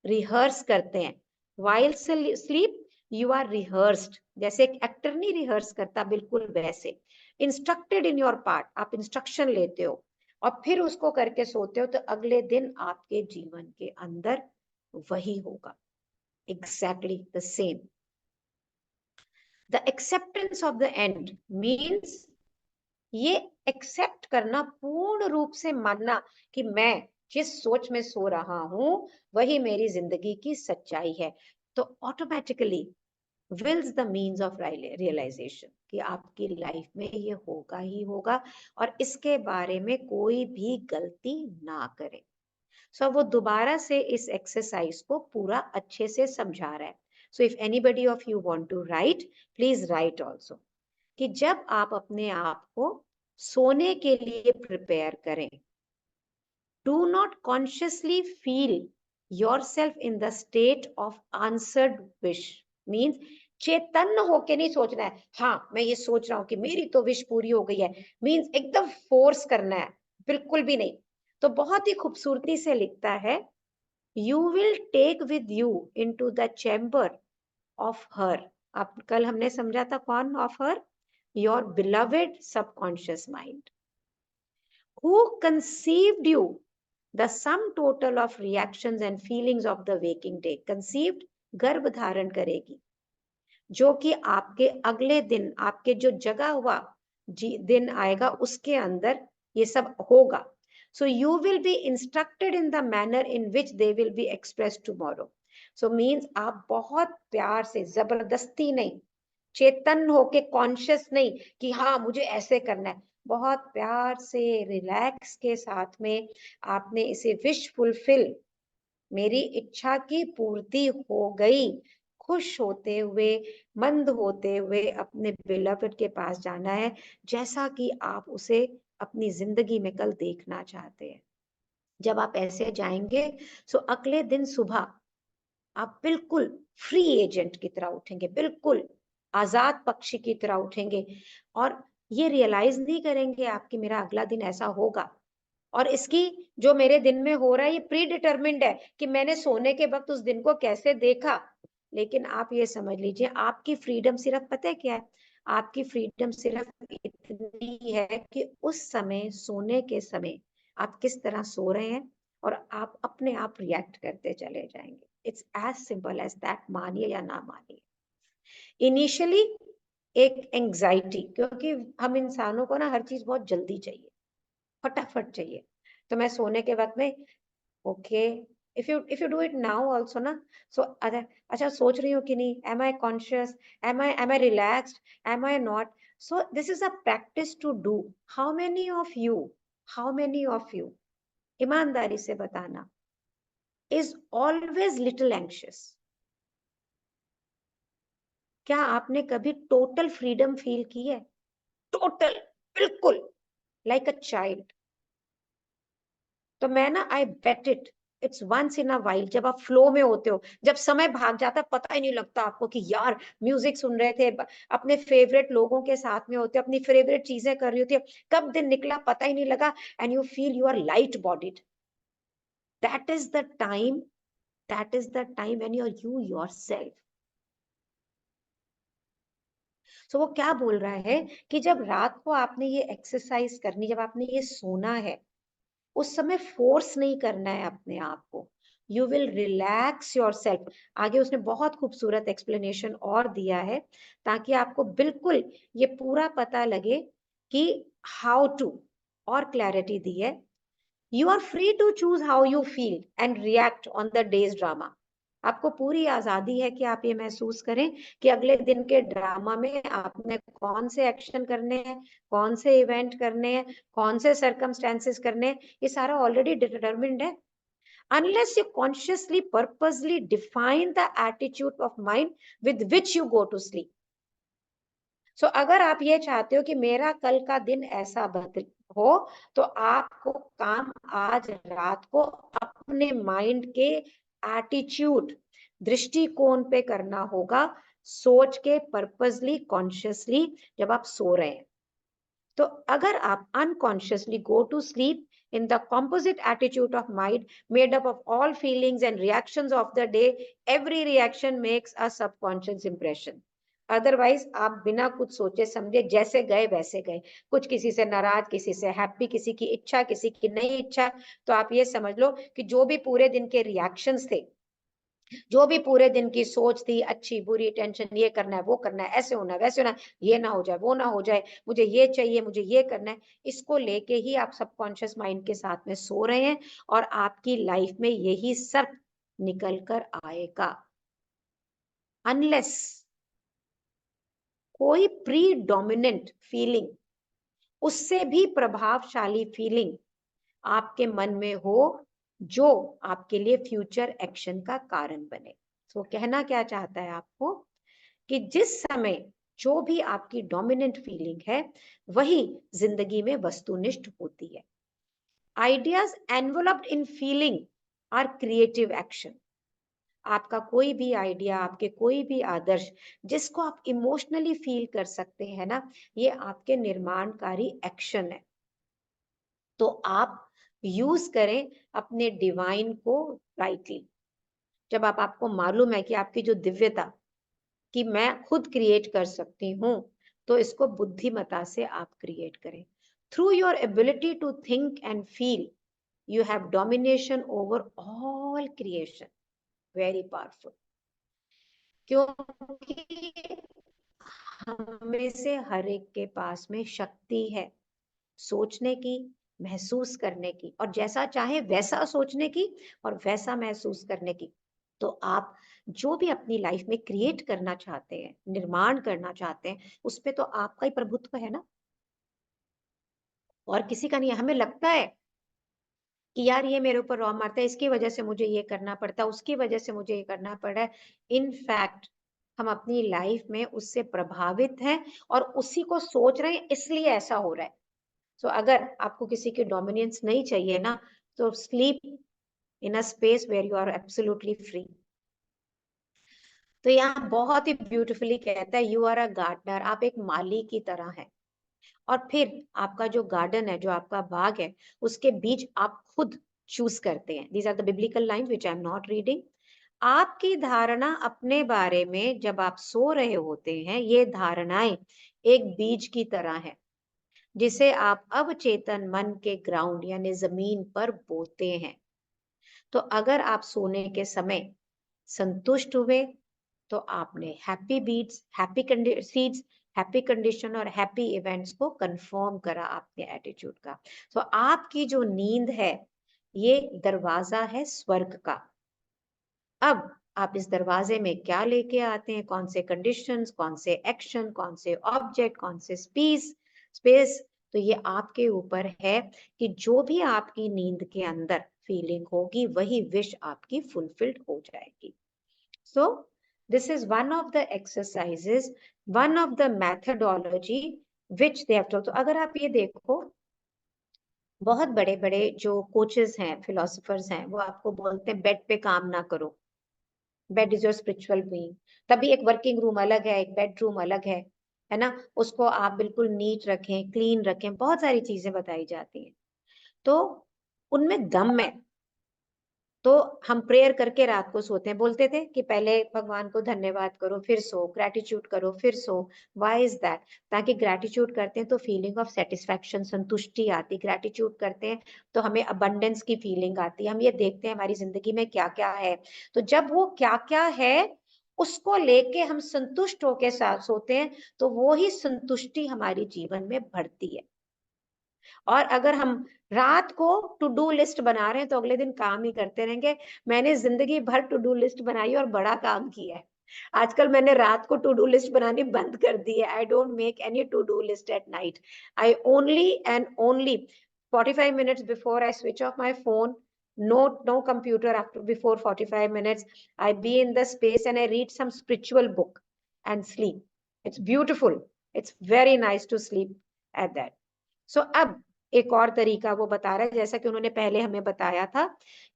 रिहर्स करते हैं, while sleep you are rehearsed, जैसे एक एक्टर नहीं रिहर्स करता, बिल्कुल वैसे इंस्ट्रक्टेड इन योर पार्ट, आप इंस्ट्रक्शन लेते हो और फिर उसको करके सोते हो, तो अगले दिन आपके जीवन के अंदर वही होगा, exactly the same. The acceptance of the end means, ये एक्सेप्ट करना, पूर्ण रूप से मानना कि मैं जिस सोच में सो रहा हूं वही मेरी जिंदगी की सच्चाई है। तो automatically wills the means of realization, कि आपकी लाइफ में ये होगा ही होगा और इसके बारे में कोई भी गलती ना करे। सो वो दोबारा से इस एक्सरसाइज को पूरा अच्छे से समझा रहा है। So if anybody of you want to write, please write also, कि जब आप अपने आप को सोने के लिए प्रिपेयर करें, do not consciously feel yourself in the state of answered wish. Means चेतन होके नहीं सोचना है, हाँ मैं ये सोच रहा हूं कि मेरी तो विश पूरी हो गई है, मीन्स एकदम फोर्स करना है, बिल्कुल भी नहीं। तो बहुत ही खूबसूरती से लिखता है, you will take with you into the chamber of her. अब कल हमने समझा था कौन of her? Your beloved subconscious mind, who conceived you, the sum total of reactions and feelings of the waking day। conceived गर्भ धारण करेगी, जो कि आपके अगले दिन, आपके जो जगा हुआ दिन आएगा उसके अंदर ये सब होगा। So you will be instructed in the manner in which they will be express tomorrow. So means आप बहुत प्यार से, जबरदस्ती नहीं, चेतन होके, कॉन्शियस नहीं कि हाँ मुझे ऐसे करना है, बहुत प्यार से रिलैक्स के साथ में आपने इसे विश फुलफिल, मेरी इच्छा की पूर्ति हो गई, खुश होते हुए, मंद होते हुए अपने बिलवड के पास जाना है, जैसा कि आप उसे अपनी जिंदगी में कल देखना चाहते हैं। जब आप ऐसे जाएंगे, सो अगले दिन सुबह आप बिल्कुल फ्री एजेंट की तरह उठेंगे, बिल्कुल आजाद पक्षी की तरह उठेंगे, और ये रियलाइज नहीं करेंगे आप कि मेरा अगला दिन ऐसा होगा, और इसकी जो मेरे दिन में हो रहा है ये प्री डिटरमिन्ड है कि मैंने सोने के वक्त उस दिन को कैसे देखा। लेकिन आप ये समझ लीजिए, आपकी फ्रीडम सिर्फ, पता है क्या है? आपकी फ्रीडम सिर्फ इतनी है कि उस समय, सोने के समय आप किस तरह सो रहे हैं और आप अपने आप रिएक्ट करते चले जाएंगे। It's as simple as that, मानिए या ना मानिए। इनिशियली एक एंजाइटी, क्योंकि हम इंसानों को ना हर चीज बहुत जल्दी चाहिए, फटाफट चाहिए। तो मैं सोने के वक्त में, okay, if you do it now also ना, सो अच्छा सोच रही हूँ कि नहीं, am I conscious, am I relaxed, am I not? So this is a practice to do. How many of you ईमानदारी से बताना, is always little anxious. क्या आपने कभी टोटल फ्रीडम फील की है? टोटल, बिल्कुल, लाइक अ चाइल्ड। तो मैं ना, I bet it's once in a while, जब आप फ्लो में होते हो, जब समय भाग जाता है, पता ही नहीं लगता आपको कि यार म्यूजिक सुन रहे थे, अपने फेवरेट लोगों के साथ में होते, अपनी फेवरेट चीजें कर रही होती है, कब दिन निकला पता ही नहीं लगा, and you feel you are light bodied. That is the time, that is the time when you are you yourself. So वो क्या बोल रहा है कि जब रात को आपने ये एक्सरसाइज करनी, जब आपने ये सोना है, उस समय फोर्स नहीं करना है अपने आप को, you will relax your self. आगे उसने बहुत खूबसूरत एक्सप्लेनेशन और दिया है, ताकि आपको बिल्कुल ये पूरा पता लगे कि हाउ टू, और क्लैरिटी दी है। You are free to choose how you feel and react on the day's drama. आपको पूरी आजादी है कि आप ये महसूस करें कि अगले दिन के ड्रामा में आपने कौन से एक्शन करने हैं, कौन से इवेंट करने हैं, कौन से सर्कमस्टेंसेस करने हैं, ये सारा ऑलरेडी डिटरमिन्ड है। Unless you consciously, purposely define the attitude of mind with which you go to sleep. सो अगर आप ये चाहते हो कि मेरा कल का दिन ऐसा बदल हो, तो आपको काम आज रात को अपने माइंड के एटीट्यूड, दृष्टिकोण पे करना होगा, सोच के, पर्पसली, कॉन्शियसली, जब आप सो रहे हैं। तो अगर आप unconsciously go to sleep in the composite attitude of mind made up of all feelings and reactions of the day, every reaction makes a subconscious impression. Otherwise आप बिना कुछ सोचे समझे जैसे गए वैसे गए, कुछ किसी से नाराज, किसी से हैप्पी, किसी की इच्छा, किसी की नहीं इच्छा, तो आप ये समझ लो कि जो भी पूरे दिन के रिएक्शंस थे, जो भी पूरे दिन की सोच थी, अच्छी बुरी, टेंशन, ये करना है, वो करना है, ऐसे होना है, वैसे होना है, ये ना हो जाए, वो ना हो जाए, मुझे ये चाहिए, मुझे ये करना है, इसको लेके ही आप सबकॉन्शियस माइंड के साथ में सो रहे हैं, और आपकी लाइफ में यही सब निकल कर आएगा। अनलेस कोई प्री डोमिनेंट फीलिंग, उससे भी प्रभावशाली फीलिंग आपके मन में हो, जो आपके लिए फ्यूचर एक्शन का कारण बने। तो कहना क्या चाहता है आपको कि जिस समय जो भी आपकी डोमिनेंट फीलिंग है, वही जिंदगी में वस्तुनिष्ठ होती है। Ideas enveloped in feeling are creative action. आपका कोई भी आइडिया, आपके कोई भी आदर्श, जिसको आप इमोशनली फील कर सकते हैं ना, ये आपके निर्माणकारी एक्शन है। तो आप यूज करें अपने डिवाइन को राइटली। जब आपको मालूम है कि आपकी जो दिव्यता, कि मैं खुद क्रिएट कर सकती हूँ, तो इसको बुद्धिमता से आप क्रिएट करें। Through your ability to think and feel, you have domination over all creation. Very powerful. क्योंकि हम में से हर एक के पास में शक्ति है सोचने की, महसूस करने की, और जैसा चाहे वैसा सोचने की और वैसा महसूस करने की। तो आप जो भी अपनी लाइफ में क्रिएट करना चाहते हैं, निर्माण करना चाहते हैं, उस पे तो आपका ही प्रभुत्व है ना, और किसी का नहीं है। हमें लगता है कि यार ये मेरे ऊपर रॉ मारता है, इसकी वजह से मुझे ये करना पड़ता है, उसकी वजह से मुझे ये करना पड़ रहा है। इनफैक्ट हम अपनी लाइफ में उससे प्रभावित हैं और उसी को सोच रहे हैं, इसलिए ऐसा हो रहा है। तो अगर आपको किसी की डोमिनेंस नहीं चाहिए ना, तो sleep in a space where you are absolutely free. तो यहाँ बहुत ही ब्यूटीफुली कहता है, यू आर अ गार्डनर, आप एक माली की तरह हैं। और फिर आपका जो गार्डन है, जो आपका बाग है, उसके बीज आप खुद चूज करते हैं। These are the biblical lines which I am not reading. आपकी धारणा अपने बारे में जब आप सो रहे होते हैं, ये धारणाएं एक बीज की तरह है, जिसे आप अवचेतन मन के ग्राउंड यानी जमीन पर बोते हैं। तो अगर आप सोने के समय संतुष्ट हुए, तो आपने happy beats, happy seeds, happy condition और हैप्पी इवेंट्स को कंफर्म करा आपके एटीट्यूड का। तो आपकी जो नींद है, ये दरवाजा है स्वर्ग का। अब आप इस दरवाजे में क्या लेके आते हैं, कौन से कंडीशंस, कौन से एक्शन, कौन से ऑब्जेक्ट, कौन से स्पेस, तो ये आपके ऊपर है कि जो भी आपकी नींद के अंदर फीलिंग होगी, वही विश आपकी फुलफिल्ड हो जाएगी। सो this is one of the exercises, one of the methodology which they have told. तो अगर आप ये देखो, बहुत बड़े बड़े जो कोचेस हैं, फिलोसफर्स हैं, वो आपको बोलते हैं बेड पे काम ना करो, bed is your spiritual being. तभी एक वर्किंग रूम अलग है, एक बेडरूम अलग है ना, उसको आप बिल्कुल नीट रखें, क्लीन रखें, बहुत सारी चीजें बताई जाती हैं। तो उनमें दम है। तो हम प्रेयर करके रात को सोते हैं, बोलते थे कि पहले भगवान को धन्यवाद करो, फिर सो, ग्रैटिट्यूड करो, फिर सो। Why is that? ताकि ग्रैटिट्यूड करते हैं तो फीलिंग ऑफ सेटिस्फैक्शन, संतुष्टि आती। ग्रैटिट्यूड करते हैं तो हमें अबंडेंस की फीलिंग आती है। हम ये देखते हैं हमारी जिंदगी में क्या क्या है, तो जब वो क्या क्या है उसको लेके हम संतुष्ट होके साथ सोते हैं, तो वो ही संतुष्टि हमारी जीवन में बढ़ती है। और अगर हम रात को टू डू लिस्ट बना रहे हैं तो अगले दिन काम ही करते रहेंगे। मैंने जिंदगी भर टू डू लिस्ट बनाई और बड़ा काम किया है। आजकल मैंने रात को टू डू लिस्ट बनानी बंद कर दी है। I don't make any two do list at night. I only and only 45 minutes before I switch off my phone, no computer after before 45 minutes. I be in the space and I read some spiritual book and sleep. It's beautiful. It's very nice to sleep at that. So अब एक और तरीका वो बता रहा है, जैसा कि उन्होंने पहले हमें बताया था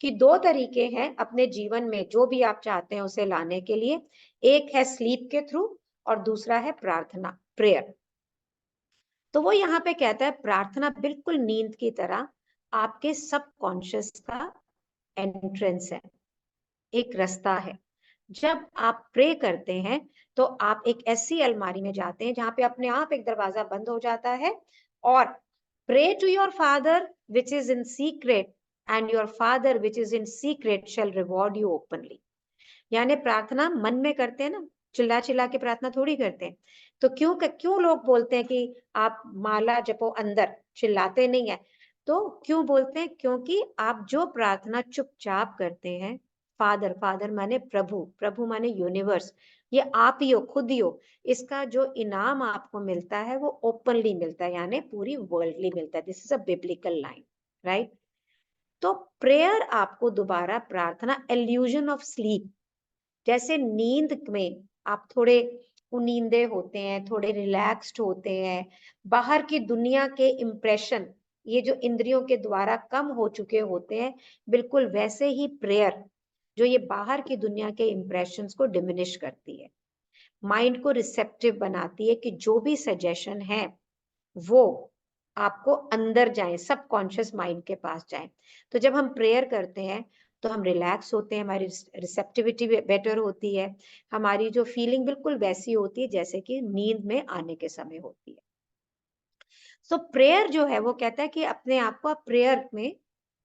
कि दो तरीके हैं अपने जीवन में जो भी आप चाहते हैं उसे लाने के लिए। एक है स्लीप के थ्रू और दूसरा है प्रार्थना, प्रेयर। तो वो यहाँ पे कहता है प्रार्थना बिल्कुल नींद की तरह आपके सबकॉन्शियस का एंट्रेंस है, एक रास्ता है। जब आप प्रे करते हैं तो आप एक ऐसी अलमारी में जाते हैं जहां पे अपने आप एक दरवाजा बंद हो जाता है, और pray to your father which is in secret and your father which is in secret shall reward you openly. यानी प्रार्थना मन में करते हैं ना, चिल्ला चिल्ला के प्रार्थना थोड़ी करते हैं। तो क्यों लोग बोलते हैं कि आप माला जपो अंदर, चिल्लाते नहीं है। तो क्यों बोलते हैं? क्योंकि आप जो प्रार्थना चुपचाप करते हैं, फादर, फादर माने प्रभु, प्रभु माने यूनिवर्स, ये आप ही हो, खुद ही हो, इसका जो इनाम आपको मिलता है वो ओपनली मिलता है, यानी पूरी वर्ल्डली मिलता है। This is a biblical line, right? तो प्रेयर आपको दोबारा प्रार्थना, एल्यूजन ऑफ स्लीप, जैसे नींद में आप थोड़े उनींदे होते हैं, थोड़े रिलैक्स्ड होते हैं, बाहर की दुनिया के इम्प्रेशन ये जो इंद्रियों के द्वारा कम हो चुके होते हैं, बिल्कुल वैसे ही प्रेयर जो ये बाहर की दुनिया के इम्प्रेशंस को डिमिनिश करती है, माइंड को रिसेप्टिव बनाती है कि जो भी सजेशन है वो आपको अंदर जाए, सबकॉन्शियस माइंड के पास जाए। तो जब हम प्रेयर करते हैं तो हम रिलैक्स होते हैं, हमारी रिसेप्टिविटी बेटर होती है, हमारी जो फीलिंग बिल्कुल वैसी होती है जैसे कि नींद में आने के समय होती है। सो प्रेयर जो है वो कहता है कि अपने आप को आप प्रेयर में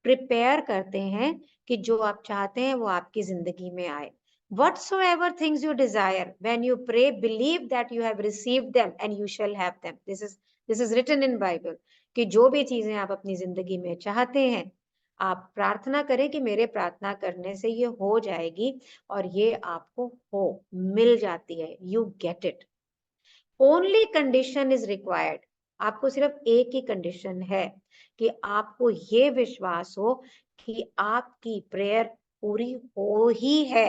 प्रिपेयर करते हैं कि जो आप चाहते हैं वो आपकी जिंदगी में आए। Whatsoever things you desire, when you pray, believe that you have received them and you shall have them. This is written in Bible कि जो भी चीजें आप अपनी जिंदगी में चाहते हैं, आप प्रार्थना करें कि मेरे प्रार्थना करने से ये हो जाएगी, और ये आपको हो मिल जाती है। You get it. Only condition is required. आपको सिर्फ एक ही कंडीशन है कि आपको ये विश्वास हो कि आपकी प्रेयर पूरी हो ही है।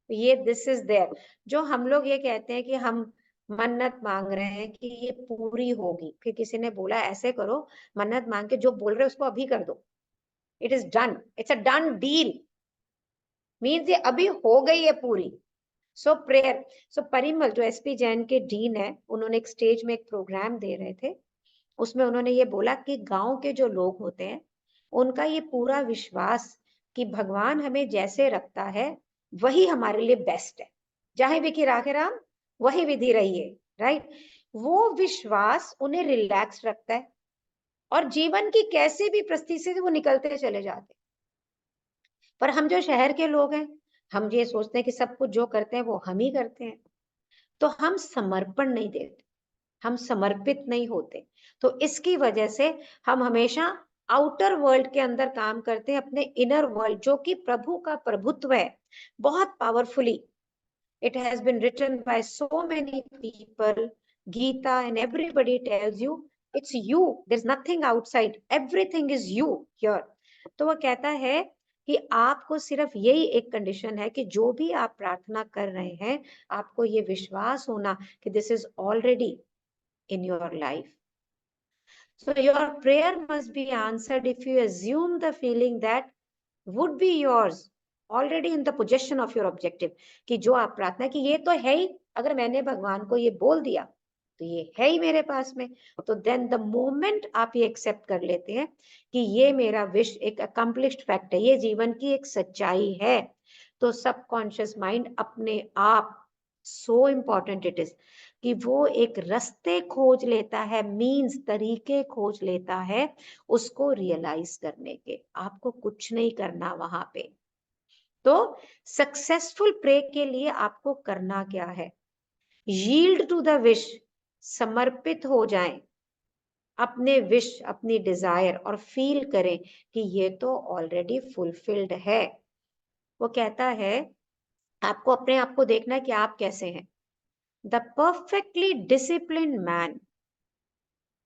ये दिस इज देयर। जो हम लोग ये कहते हैं कि हम मन्नत मांग रहे हैं कि ये पूरी होगी, फिर किसी ने बोला ऐसे करो, मन्नत मांग के जो बोल रहे हो उसको अभी कर दो, it is done, it's a done deal, means ये अभी हो गई है पूरी। सो प्रेयर, सो परिमल जो एसपी जैन के डीन है, उन्होंने एक स्टेज में एक प्रोग्राम दे रहे थे, उसमें उन्होंने ये बोला कि गांव के जो लोग होते हैं उनका ये पूरा विश्वास कि भगवान हमें जैसे रखता है वही हमारे लिए बेस्ट है, जहां विधि राखे राम वही विधि रहिए, राइट? वो विश्वास उन्हें रिलैक्स रखता है और जीवन की कैसी भी परिस्थिति से वो निकलते चले जाते। पर हम जो शहर के लोग हैं, हम ये सोचते हैं कि सब कुछ जो करते हैं वो हम ही करते हैं, तो हम समर्पण नहीं देते, हम समर्पित नहीं होते। तो इसकी वजह से हम हमेशा आउटर वर्ल्ड के अंदर काम करते हैं, अपने इनर वर्ल्ड जो कि प्रभु का प्रभुत्व है, बहुत powerfully. It has been written by so many people, Gita, and everybody tells you it's you, there is nothing outside, everything is you here. तो वो कहता है कि आपको सिर्फ यही एक कंडीशन है कि जो भी आप प्रार्थना कर रहे हैं, आपको ये विश्वास होना कि this is already in your life. So your prayer must be answered if you assume the feeling that would be yours already in the possession of your objective. कि जो आप प्रार्थना कि ये तो है ही, अगर मैंने भगवान को ये बोल दिया तो ये है ही मेरे पास में, तो देन द मोमेंट आप ये एक्सेप्ट कर लेते हैं कि ये मेरा विश एक अकम्प्लिश्ड फैक्ट है, ये जीवन की एक सच्चाई है, तो सबकॉन्शियस माइंड अपने आप, सो इम्पोर्टेंट इट इज, कि वो एक रास्ते खोज लेता है, मीन्स तरीके खोज लेता है उसको रियलाइज करने के। आपको कुछ नहीं करना वहां पे। तो सक्सेसफुल प्रे के लिए आपको करना क्या है? यील्ड टू द विश, समर्पित हो जाएं अपने विश, अपनी डिजायर, और फील करें कि ये तो ऑलरेडी फुलफिल्ड है। वो कहता है आपको अपने आप को देखना है कि आप कैसे हैं। द परफेक्टली डिसिप्लिन्ड मैन,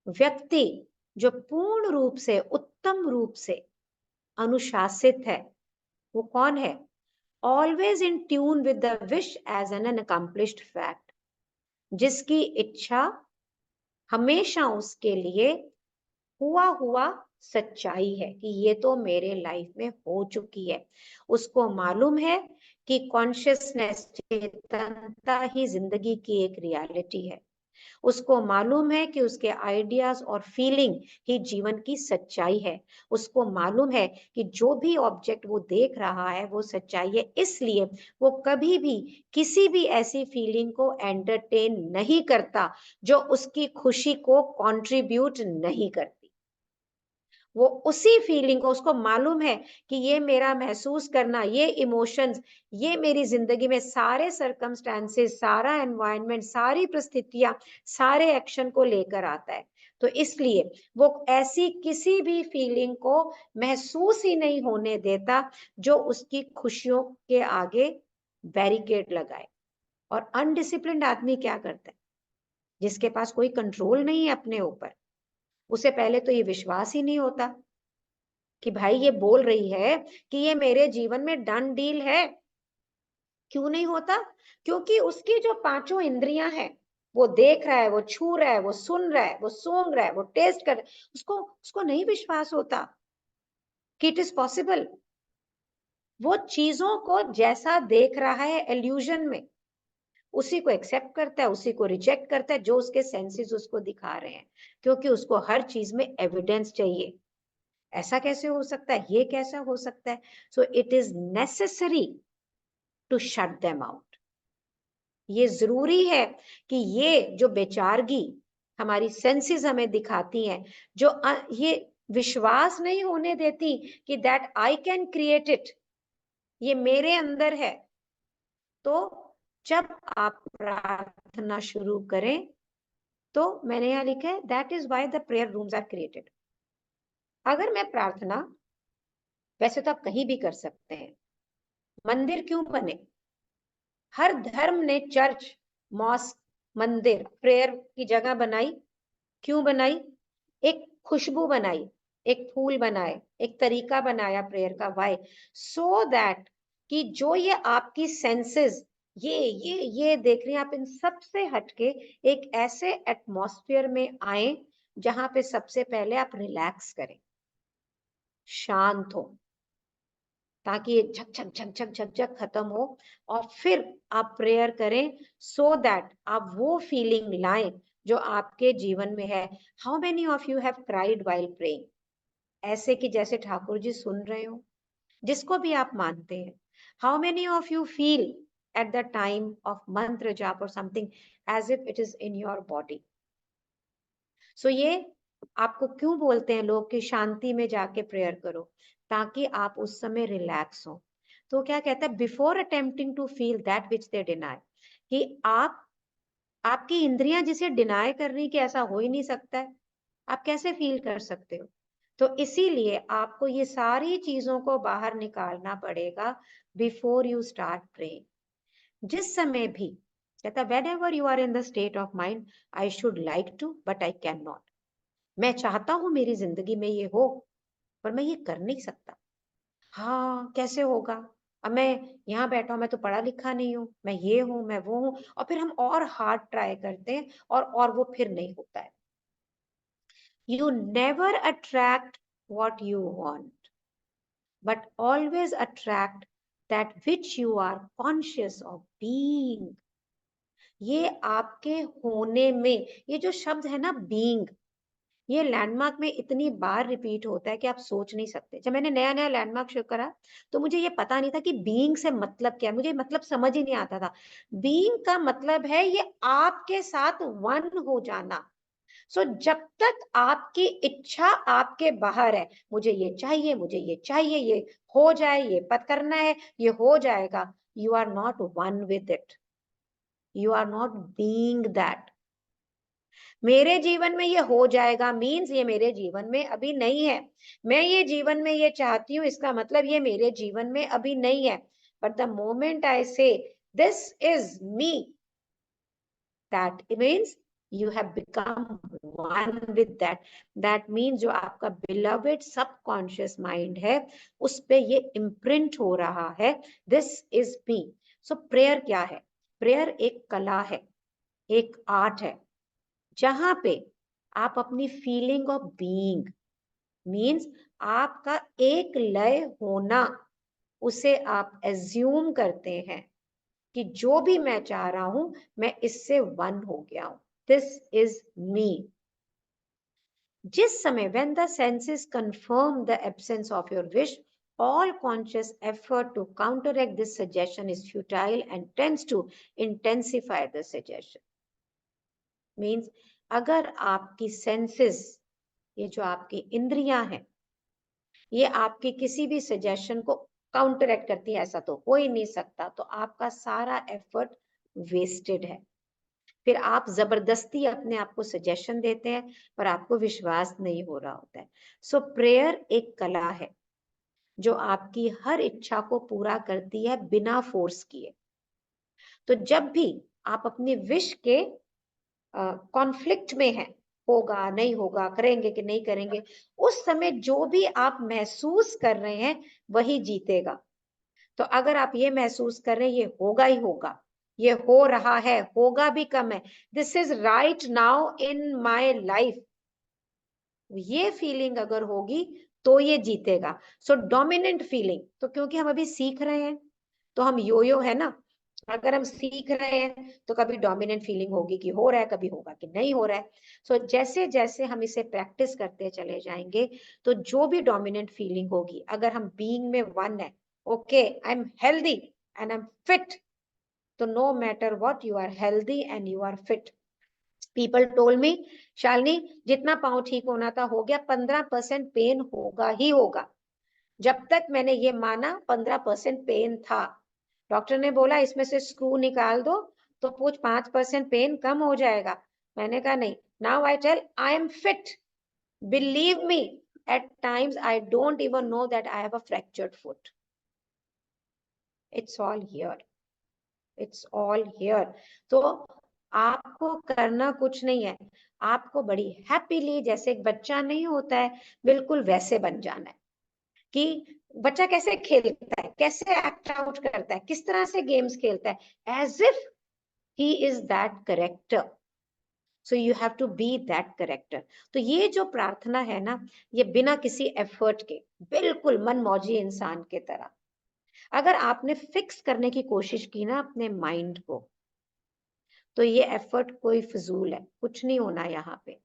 व्यक्ति जो पूर्ण रूप से, उत्तम रूप से अनुशासित है, वो कौन है? Always in tune with the wish as an accomplished fact, जिसकी इच्छा हमेशा उसके लिए हुआ हुआ सच्चाई है कि ये तो मेरे लाइफ में हो चुकी है। उसको मालूम है कि कॉन्शियसनेस, चेतनता ही जिंदगी की एक रियलिटी है। उसको मालूम है कि उसके आइडियाज और फीलिंग ही जीवन की सच्चाई है। उसको मालूम है कि जो भी ऑब्जेक्ट वो देख रहा है वो सच्चाई है, इसलिए वो कभी भी किसी भी ऐसी फीलिंग को एंटरटेन नहीं करता जो उसकी खुशी को कंट्रीब्यूट नहीं करती। वो उसी फीलिंग को, उसको मालूम है कि ये मेरा महसूस करना, ये इमोशंस, ये मेरी जिंदगी में सारे सर्कमस्टेंसेस, सारा एनवायरनमेंट, सारी परिस्थितियां, सारे एक्शन को लेकर आता है। तो इसलिए वो ऐसी किसी भी फीलिंग को महसूस ही नहीं होने देता जो उसकी खुशियों के आगे बैरिकेड लगाए। और अनडिसिप्लिन्ड आदमी क्या करता है? जिसके पास कोई कंट्रोल नहीं है अपने ऊपर, उसे पहले तो ये विश्वास ही नहीं होता कि भाई ये बोल रही है कि ये मेरे जीवन में डन डील है। क्यों नहीं होता? क्योंकि उसकी जो पांचों इंद्रियां हैं, वो देख रहा है, वो छू रहा है, वो सुन रहा है, वो सूंघ रहा है, वो टेस्ट कर रहा है, उसको उसको नहीं विश्वास होता कि इट इज पॉसिबल। वो चीजों को जैसा देख रहा है इल्यूजन में, उसी को एक्सेप्ट करता है, उसी को रिजेक्ट करता है जो उसके सेंसेस उसको दिखा रहे हैं, क्योंकि उसको हर चीज में एविडेंस चाहिए। ऐसा कैसे हो सकता है, ये कैसा हो सकता है? So it is necessary to shut them out. ये जरूरी है कि ये जो बेचारगी हमारी सेंसेस हमें दिखाती हैं, जो ये विश्वास नहीं होने देती कि that I can create it, ये मेरे अंदर है। तो जब आप प्रार्थना शुरू करें, तो मैंने यहां लिखा है that is why the prayer rooms are created. अगर मैं प्रार्थना, वैसे तो आप कहीं भी कर सकते हैं, मंदिर क्यों बने? हर धर्म ने चर्च, मॉस्क, मंदिर, प्रेयर की जगह बनाई। क्यों बनाई? एक खुशबू बनाई, एक फूल बनाए, एक तरीका बनाया प्रेयर का। वाई? सो दैट कि जो ये आपकी सेंसेस, ये देख रही हैं आप, इन सब से हटके एक ऐसे एटमॉस्फेयर में आए जहां पे सबसे पहले आप रिलैक्स करें, शांत हो, ताकि ये झक झक झक झक झक झक खत्म हो, और फिर आप प्रेयर करें, सो दैट आप वो फीलिंग लाएं जो आपके जीवन में है। How many of you have cried while praying? ऐसे कि जैसे ठाकुर जी सुन रहे हो, जिसको भी आप मानते हैं। How many of you feel at the time of मंत्र जाप और something as if it is in your body? So ये आपको क्यों बोलते हैं लोग कि शांति में जाके प्रेयर करो, ताकि आप उस समय रिलैक्स हो। तो क्या कहता है, before attempting to feel that which they deny, कि आप, आपकी इंद्रियां जिसे डिनाई कर रही कि ऐसा हो ही नहीं सकता है, आप कैसे फील कर सकते हो? तो इसीलिए आपको ये सारी चीजों को बाहर निकालना पड़ेगा बिफोर यू स्टार्ट प्रेइंग। जिस समय भी कहता, whenever you are in the state of mind, I should like to but I can not, मैं चाहता हूं मेरी जिंदगी में ये हो, पर मैं ये कर नहीं सकता। हाँ, कैसे होगा? अब मैं यहाँ बैठा हूँ, मैं तो पढ़ा लिखा नहीं हूँ, मैं ये हूँ, मैं वो हूँ, और फिर हम और हार्ड ट्राई करते हैं और वो फिर नहीं होता है। You never attract what you want, but always attract that which you are conscious of being. ये आपके होने में, ये जो शब्द है ना बीइंग, ये लैंडमार्क में इतनी बार रिपीट होता है कि आप सोच नहीं सकते। जब मैंने नया नया लैंडमार्क शुरू करा तो मुझे ये पता नहीं था कि बीइंग से मतलब क्या है, मुझे मतलब समझ ही नहीं आता था। बीइंग का मतलब है ये आपके साथ वन हो जाना। सो जब तक आपकी इच्छा आपके बाहर है, मुझे ये चाहिए, मुझे ये चाहिए, ये हो जाए, ये पत करना है, ये हो जाएगा, you are not one with it, you are not being that. मेरे जीवन में ये हो जाएगा मीन्स ये मेरे जीवन में अभी नहीं है। मैं ये जीवन में ये चाहती हूँ, इसका मतलब ये मेरे जीवन में अभी नहीं है। बट द मोमेंट आई से this is me, that means you have become one with that. That means जो आपका beloved subconscious mind है उस पे ये imprint हो रहा है, this is me. So prayer क्या है? prayer एक कला है, एक आर्ट है, जहां पे आप अपनी फीलिंग ऑफ बीइंग मीन्स आपका एक लय होना, उसे आप एज्यूम करते हैं कि जो भी मैं चाह रहा हूं मैं इससे वन हो गया हूं, दिस इज मी। जिस समय when the senses confirm the absence of your wish, all conscious effort to counteract this suggestion is futile and tends to intensify the suggestion. Means अगर आपकी सेंसेस, ये जो आपकी इंद्रियां हैं, ये आपकी किसी भी सजेशन को काउंटरएक्ट करती है, ऐसा तो हो ही नहीं सकता, तो आपका सारा एफर्ट वेस्टेड है। फिर आप जबरदस्ती अपने आप को सजेशन देते हैं पर आपको विश्वास नहीं हो रहा होता है। सो प्रेयर एक कला है जो आपकी हर इच्छा को पूरा करती है बिना फोर्स किए। तो जब भी आप अपनी विश के कॉन्फ्लिक्ट में हैं, होगा नहीं होगा, करेंगे कि नहीं करेंगे, उस समय जो भी आप महसूस कर रहे हैं वही जीतेगा। तो अगर आप ये महसूस कर रहे हैं ये होगा ही होगा, ये हो रहा है, होगा भी कम है, this is right now in my life, ये फीलिंग अगर होगी तो ये जीतेगा। सो डोमिनेंट फीलिंग, तो क्योंकि हम अभी सीख रहे हैं तो हम यो है ना, अगर हम सीख रहे हैं तो कभी डोमिनेंट फीलिंग होगी कि हो रहा है, कभी होगा कि नहीं हो रहा है। सो जैसे जैसे हम इसे प्रैक्टिस करते चले जाएंगे तो जो भी डोमिनेंट फीलिंग होगी, अगर हम बीइंग में वन है, okay I am healthy and I am fit, तो no matter what you are healthy and you are fit. People told me, Shalini जितना पाँव ठीक होना था हो गया, 15% पेन होगा ही होगा। जब तक मैंने ये माना 15% पेन था, डॉक्टर ने बोला इसमें से स्क्रू निकाल दो तो कुछ 5% पेन कम हो जाएगा। मैंने कहा नहीं, now I tell I am fit, believe me, at times I don't even know that I have a fractured foot. It's all here. It's all here. तो आपको करना कुछ नहीं है, आपको बड़ी हैप्पीली, जैसे एक बच्चा नहीं होता है, बिल्कुल वैसे बन जाना है कि बच्चा कैसे खेलता है, कैसे एक्ट आउट करता है, किस तरह से गेम्स खेलता है, as if he is that character. So you have to be that character. तो ये जो प्रार्थना है ना, ये बिना किसी एफर्ट के, बिल्कुल मनमौजी इंसान के तरह, अगर आपने फिक्स करने की कोशिश की ना अपने माइंड को, तो ये एफर्ट कोई फिजूल है, कुछ नहीं होना यहाँ पे।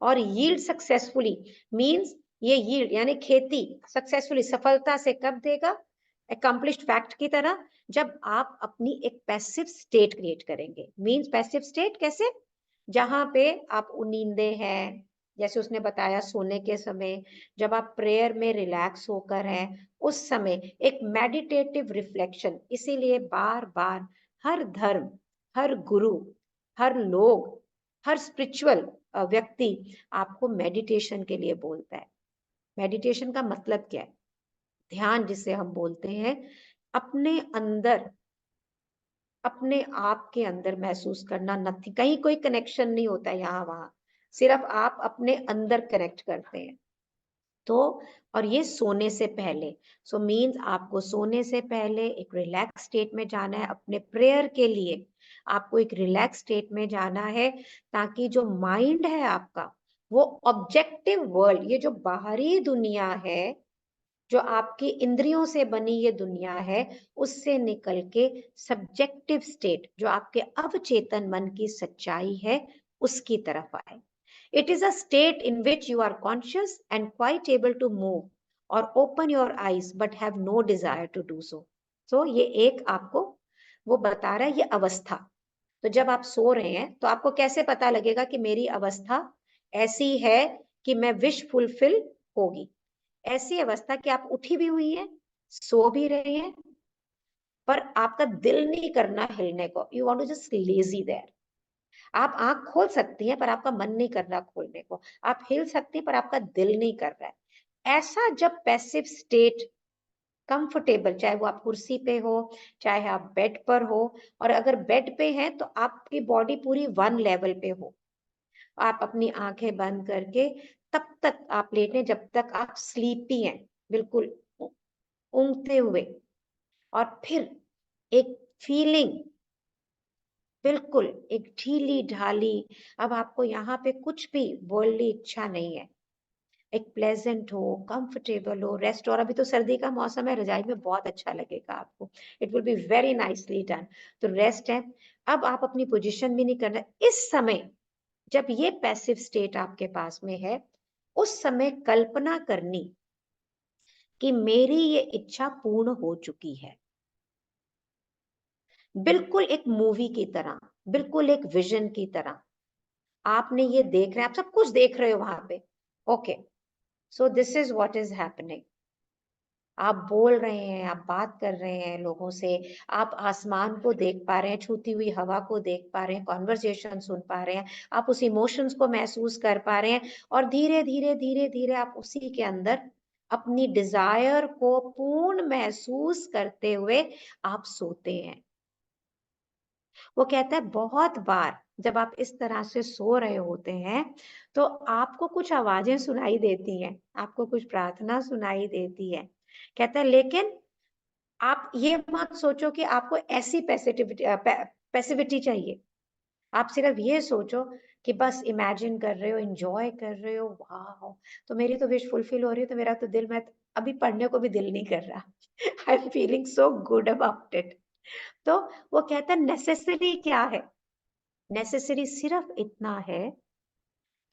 और यील्ड सक्सेसफुली मींस, ये यील्ड यानी खेती सक्सेसफुली, सफलता से कब देगा? अकम्प्लिश्ड फैक्ट की तरह, जब आप अपनी एक पैसिव स्टेट क्रिएट करेंगे। मींस पैसिव स्टेट कैसे? जहां पे आप नींदे हैं, जैसे उसने बताया सोने के समय, जब आप प्रेयर में रिलैक्स होकर हैं उस समय एक मेडिटेटिव रिफ्लेक्शन। इसीलिए बार बार हर धर्म, हर गुरु, हर लोग, हर स्पिरिचुअल व्यक्ति आपको मेडिटेशन के लिए बोलता है। मेडिटेशन का मतलब क्या है? ध्यान जिसे हम बोलते हैं, अपने अंदर, अपने आप के अंदर महसूस करना, नथिंग, कहीं कोई कनेक्शन नहीं होता है यहाँ वहां, सिर्फ आप अपने अंदर कनेक्ट करते हैं। तो और ये सोने से पहले, सो मीन्स आपको सोने से पहले एक रिलैक्स स्टेट में जाना है अपने प्रेयर के लिए। आपको एक रिलैक्स स्टेट में जाना है ताकि जो माइंड है आपका, वो ऑब्जेक्टिव वर्ल्ड, ये जो बाहरी दुनिया है, जो आपकी इंद्रियों से बनी ये दुनिया है, उससे निकल के सब्जेक्टिव स्टेट, जो आपके अवचेतन मन की सच्चाई है, उसकी तरफ आए। It is a state in which you are conscious and quite able to move or open your eyes but have no desire to do so. So ये एक आपको वो बता रहा है ये अवस्था। तो जब आप सो रहे हैं तो आपको कैसे पता लगेगा कि मेरी अवस्था ऐसी है कि मैं विश फुलफिल होगी। ऐसी अवस्था कि आप उठी भी हुई हैं, सो भी रहे हैं, पर आपका दिल नहीं करना हिलने को, you want to just lazy there. आप आंख खोल सकती हैं पर आपका मन नहीं कर रहा खोलने को, आप हिल सकती हैं पर आपका दिल नहीं कर रहा है। ऐसा जब पैसिव स्टेट, कंफर्टेबल, चाहे वो आप कुर्सी पे हो, चाहे आप बेड पर हो, और अगर बेड पे हैं तो आपकी बॉडी पूरी वन लेवल पे हो, आप अपनी आंखें बंद करके तब तक आप लेटें जब तक आप स्लीपी हैं, बिल्कुल ऊँघते हुए, और फिर एक फीलिंग बिल्कुल एक ढीली ढाली, अब आपको यहाँ पे कुछ भी वर्ल्डली इच्छा नहीं है, एक प्लेजेंट हो, कंफर्टेबल हो, रेस्ट। और अभी तो सर्दी का मौसम है, रजाई में बहुत अच्छा लगेगा आपको, it will be very nicely done. तो रेस्ट है। अब आप अपनी पोजीशन भी नहीं करना इस समय, जब ये पैसिव स्टेट आपके पास में है, उस समय कल्पना करनी कि मेरी ये इच्छा पूर्ण हो चुकी है, बिल्कुल एक मूवी की तरह, बिल्कुल एक विजन की तरह। आपने ये देख रहे हैं, आप सब कुछ देख रहे हो वहां पे, okay, so this is what is happening. आप बोल रहे हैं, आप बात कर रहे हैं लोगों से, आप आसमान को देख पा रहे हैं, छूती हुई हवा को देख पा रहे हैं, कॉन्वर्सेशन सुन पा रहे हैं, आप उस इमोशंस को महसूस कर पा रहे हैं, और धीरे धीरे धीरे धीरे आप उसी के अंदर अपनी डिजायर को पूर्ण महसूस करते हुए आप सोते हैं। वो कहता है बहुत बार जब आप इस तरह से सो रहे होते हैं तो आपको कुछ आवाजें सुनाई देती हैं, आपको कुछ प्रार्थना सुनाई देती है। कहता है लेकिन आप ये मत सोचो कि आपको ऐसी पैसिविटी चाहिए। आप सिर्फ ये सोचो कि बस इमेजिन कर रहे हो, एंजॉय कर रहे हो, वाह तो मेरी तो विश फुलफिल हो रही है, तो मेरा तो दिल, मैं अभी पढ़ने को भी दिल नहीं कर रहा। I am feeling so good about it. तो वो कहता है नेसेसरी क्या है, नेसेसरी सिर्फ इतना है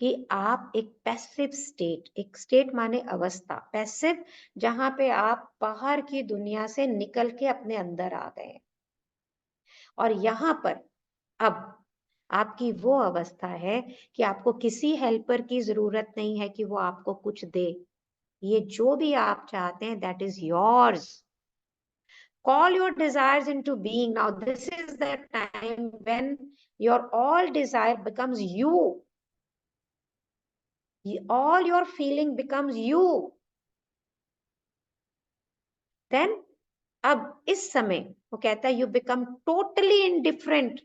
कि आप एक पैसिव स्टेट, एक स्टेट माने अवस्था, पैसिव जहां पे आप बाहर की दुनिया से निकल के अपने अंदर आ गए, और यहाँ पर अब आपकी वो अवस्था है कि आपको किसी हेल्पर की जरूरत नहीं है कि वो आपको कुछ दे, ये जो भी आप चाहते हैं that is yours. Call your desires into being. Now this is the time when your all desire becomes you, all your feeling becomes you। Then अब इस समय वो कहता है you become totally indifferent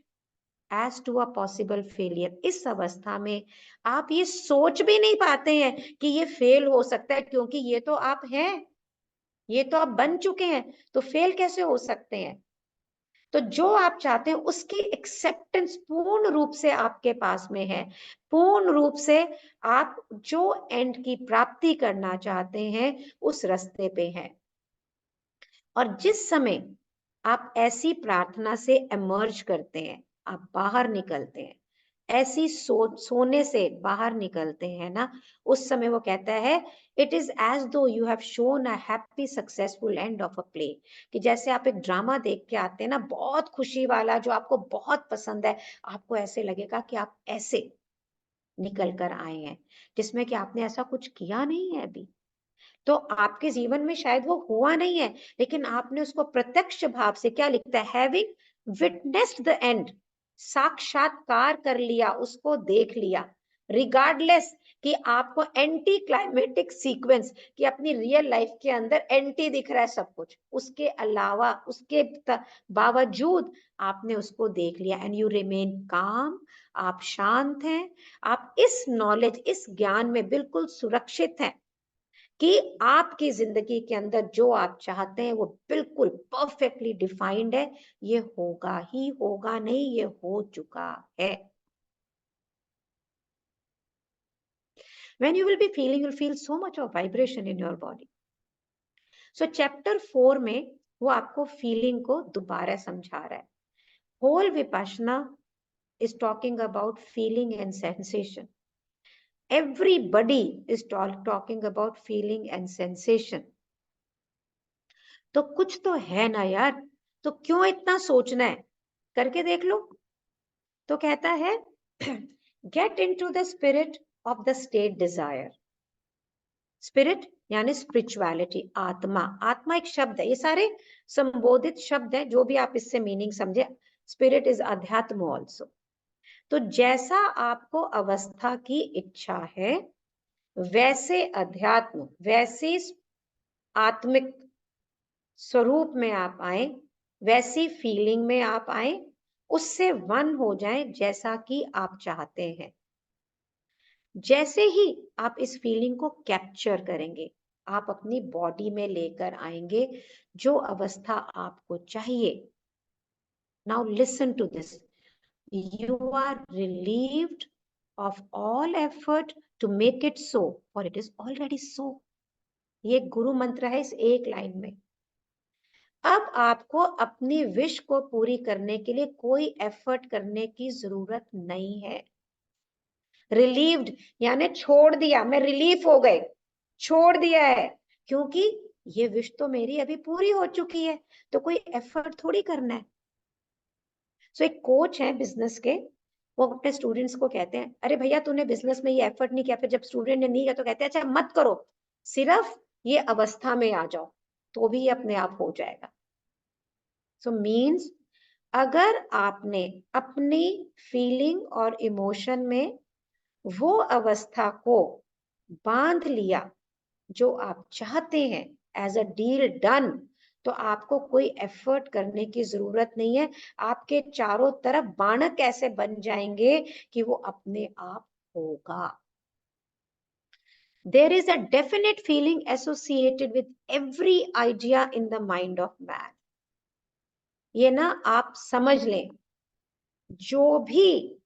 as to a possible failure। इस अवस्था में आप ये सोच भी नहीं पाते हैं कि ये फेल हो सकता है, क्योंकि ये तो आप हैं, ये तो आप बन चुके हैं, तो फेल कैसे हो सकते हैं। तो जो आप चाहते हैं उसकी एक्सेप्टेंस पूर्ण रूप से आपके पास में है, पूर्ण रूप से आप जो एंड की प्राप्ति करना चाहते हैं उस रास्ते पे हैं। और जिस समय आप ऐसी प्रार्थना से इमर्ज करते हैं, आप बाहर निकलते हैं, ऐसी सोने से बाहर निकलते हैं ना, उस समय वो कहता है इट इज एज दो you have shown a happy successful end of a play. कि जैसे आप एक ड्रामा देख के आते हैं ना, बहुत खुशी वाला, जो आपको बहुत पसंद है, आपको ऐसे लगेगा कि आप ऐसे निकल कर आए हैं जिसमें कि आपने ऐसा कुछ किया नहीं है अभी, तो आपके जीवन में शायद वो हुआ नहीं है, लेकिन आपने उसको प्रत्यक्ष भाव से, क्या लिखता है, हैविंग विटनेस्ड द एंड, साक्षात्कार कर लिया, उसको देख लिया, रिगार्डलेस कि आपको एंटी क्लाइमेटिक सीक्वेंस, कि अपनी रियल लाइफ के अंदर एंटी दिख रहा है सब कुछ, उसके अलावा, उसके बावजूद आपने उसको देख लिया, एंड यू रिमेन काम, आप शांत हैं, आप इस नॉलेज, इस ज्ञान में बिल्कुल सुरक्षित हैं कि आपकी जिंदगी के अंदर जो आप चाहते हैं वो बिल्कुल परफेक्टली डिफाइंड है, ये होगा ही होगा, नहीं ये हो चुका है। When you will be feeling, you'll feel so much of vibration in your body. So chapter 4 में वो आपको फीलिंग को दोबारा समझा रहा है. Whole Vipassana is talking about feeling and sensation. Everybody is talking about feeling and sensation. तो कुछ तो है ना यार, तो क्यों इतना सोचना है, करके देख लो. तो कहता है get into the spirit of the state desire. Spirit यानी स्पिरिचुअलिटी, आत्मा. आत्मा एक शब्द है, ये सारे संबोधित शब्द हैं, जो भी आप इससे मीनिंग समझे. स्पिरिट इज अध्यात्म ऑल्सो. तो जैसा आपको अवस्था की इच्छा है, वैसे अध्यात्म, वैसे आत्मिक स्वरूप में आप आए, वैसी फीलिंग में आप आए, उससे वन हो जाएं जैसा कि आप चाहते हैं. जैसे ही आप इस फीलिंग को कैप्चर करेंगे, आप अपनी बॉडी में लेकर आएंगे जो अवस्था आपको चाहिए. Now listen to this. You are relieved of all effort to make it so, for it is already so. ये गुरु मंत्र है इस एक लाइन में. अब आपको अपनी विश को पूरी करने के लिए कोई एफर्ट करने की जरूरत नहीं है. रिलीव्ड यानी छोड़ दिया, मैं रिलीफ हो गए, छोड़ दिया है, क्योंकि ये विश तो मेरी अभी पूरी हो चुकी है, तो कोई एफर्ट थोड़ी करना है. सो एक कोच है बिजनेस के, वो अपने स्टूडेंट्स को कहते हैं, अरे भैया तूने बिजनेस में ये एफर्ट नहीं किया. फिर जब स्टूडेंट ने नहीं किया तो कहते हैं, अच्छा मत करो, सिर्फ ये अवस्था में आ जाओ, तो भी ये अपने आप हो जाएगा. सो मीन्स अगर आपने अपनी फीलिंग और इमोशन में वो अवस्था को बांध लिया जो आप चाहते हैं, एज अ डील डन, तो आपको कोई एफर्ट करने की जरूरत नहीं है. आपके चारों तरफ बाणक ऐसे बन जाएंगे कि वो अपने आप होगा. There is a definite feeling associated with every idea in the mind of man. ये ना आप समझ लें, जो भी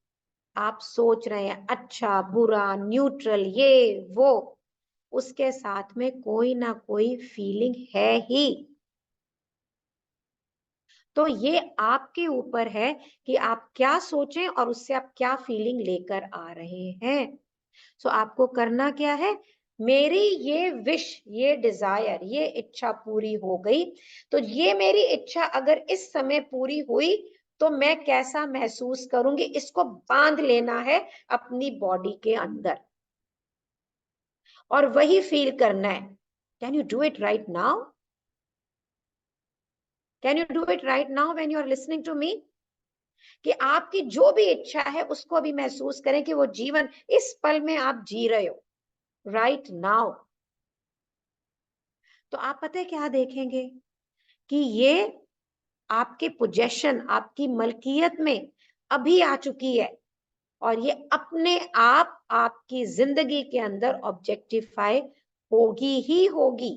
आप सोच रहे हैं, अच्छा बुरा न्यूट्रल ये वो, उसके साथ में कोई ना कोई फीलिंग है ही. तो ये आपके ऊपर है कि आप क्या सोचें और उससे आप क्या फीलिंग लेकर आ रहे हैं. सो आपको करना क्या है, मेरी ये विश, ये डिजायर, ये इच्छा पूरी हो गई, तो ये मेरी इच्छा अगर इस समय पूरी हुई तो मैं कैसा महसूस करूंगी, इसको बांध लेना है अपनी बॉडी के अंदर और वही फील करना है. Can you do it right now? Can you do it right now when you are listening to me? कि आपकी जो भी इच्छा है उसको भी महसूस करें कि वो जीवन इस पल में आप जी रहे हो, राइट नाउ. तो आप पता है क्या देखेंगे कि ये आपके पोजेशन, आपकी मलकियत में अभी आ चुकी है और ये अपने आप आपकी जिंदगी के अंदर ऑब्जेक्टिफाई होगी ही होगी.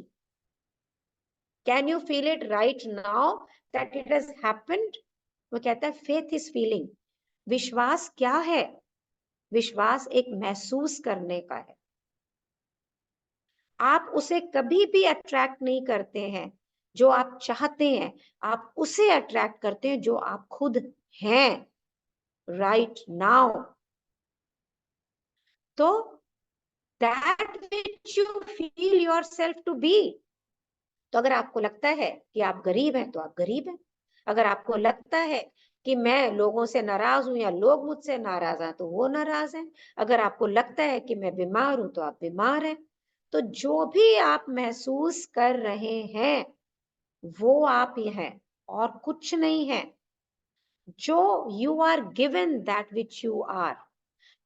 Can you feel it right now that it has happened? वो कहता है फेथ इज फीलिंग. विश्वास क्या है? विश्वास एक महसूस करने का है. आप उसे कभी भी अट्रैक्ट नहीं करते हैं जो आप चाहते हैं, आप उसे अट्रैक्ट करते हैं जो आप खुद हैं राइट नाउ. तो that which you feel yourself to be. तो अगर आपको लगता है कि आप गरीब हैं तो आप गरीब हैं. अगर आपको लगता है कि मैं लोगों से नाराज हूं या लोग मुझसे नाराज हैं तो वो नाराज हैं. अगर आपको लगता है कि मैं बीमार हूं तो आप बीमार हैं. तो जो भी आप महसूस कर रहे हैं वो आप ही हैं और कुछ नहीं है. जो you are given that which you are,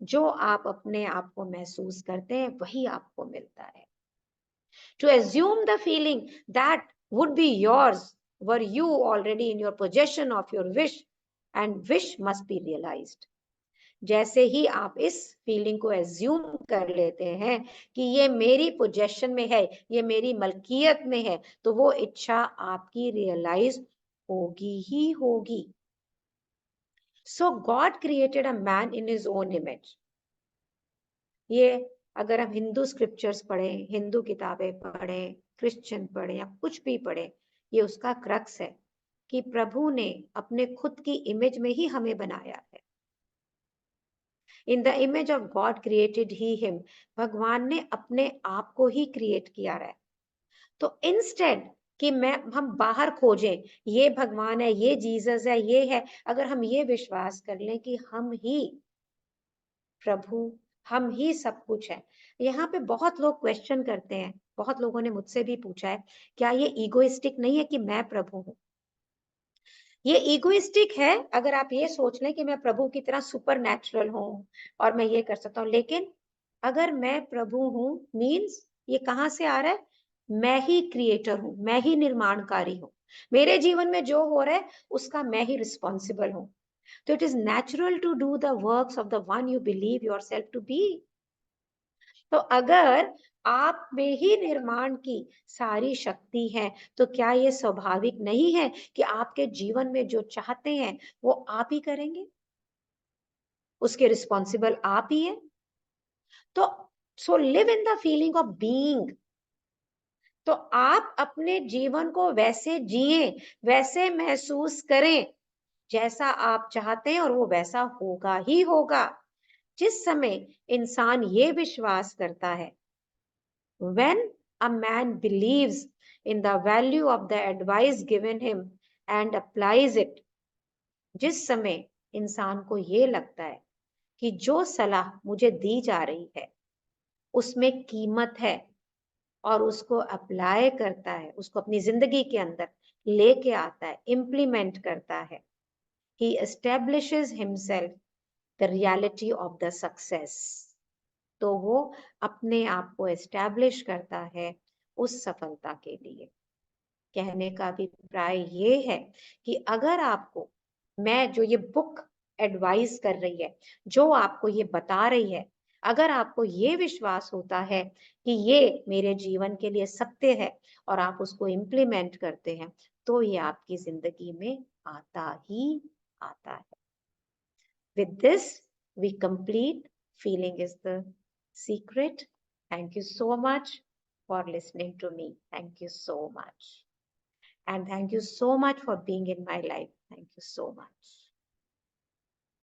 जो आप अपने आप को महसूस करते हैं वही आपको मिलता है. To assume the feeling that would be yours were you already in your possession of your wish, and wish must be realized. जैसे ही आप इस फीलिंग को एज्यूम कर लेते हैं कि ये मेरी पोजेशन में है, ये मेरी मलकियत में है, तो वो इच्छा आपकी रियलाइज होगी ही होगी। So God created a man in his own image. ये अगर हम हिंदू स्क्रिप्चर्स पढ़ें, हिंदू किताबें पढ़ें, क्रिश्चियन पढ़ें या कुछ भी पढ़ें, ये उसका क्रक्स है कि प्रभु ने अपने खुद की इमेज में ही हमें बनाया है। In the image of God created he him. भगवान ने अपने आप को ही क्रिएट किया है। तो इंस्टेड कि हम बाहर खोजें, ये भगवान है, ये जीसस है, ये है, अगर हम ये विश्वास कर लें कि हम ही प्रभु, हम ही सब कुछ है। यहाँ पे बहुत लोग क्वेश्चन करते हैं, बहुत लोगों ने मुझसे भी पूछा है, क्या ये ईगोइस्टिक नहीं है कि मैं प्रभु हूँ? ये ईगोइस्टिक है अगर आप ये सोच लें कि मैं प्रभु की तरह सुपर नेचुरल हूँ और मैं ये कर सकता हूँ। लेकिन अगर मैं प्रभु हूँ मीन्स ये कहाँ से आ रहा है? मैं ही क्रिएटर हूँ, मैं ही निर्माणकारी हूँ। मेरे जीवन में जो हो रहा है उसका मैं ही रिस्पॉन्सिबल हूँ। तो it is natural to do the works of the one you believe yourself to be. तो अगर आप में ही निर्माण की सारी शक्ति है, तो क्या ये स्वाभाविक नहीं है कि आपके जीवन में जो चाहते हैं वो आप ही करेंगे? उसके रिस्पॉन्सिबल आप ही है। तो so live in the feeling of being. तो आप अपने जीवन को वैसे जिए, वैसे महसूस करें जैसा आप चाहते हैं, और वो वैसा होगा ही होगा। जिस समय इंसान ये विश्वास करता है, when a man believes in the value of the advice given him and applies it, जिस समय इंसान को ये लगता है कि जो सलाह मुझे दी जा रही है उसमें कीमत है, और उसको अप्लाई करता है, उसको अपनी जिंदगी के अंदर लेके आता है, इम्प्लीमेंट करता है, he establishes himself the reality of the success। तो वो अपने आप को एस्टैब्लिश करता है उस सफलता के लिए। कहने का अभिप्राय ये है कि अगर आपको मैं जो ये बुक एडवाइस कर रही है, जो आपको ये बता रही है, अगर आपको ये विश्वास होता है कि ये मेरे जीवन के लिए सत्य है और आप उसको इम्प्लीमेंट करते हैं, तो ये आपकी जिंदगी में आता ही आता है। With this, we complete Feeling is the Secret. Thank you so much for listening to me. Thank you so much. And thank you so much for being in my life. Thank you so much.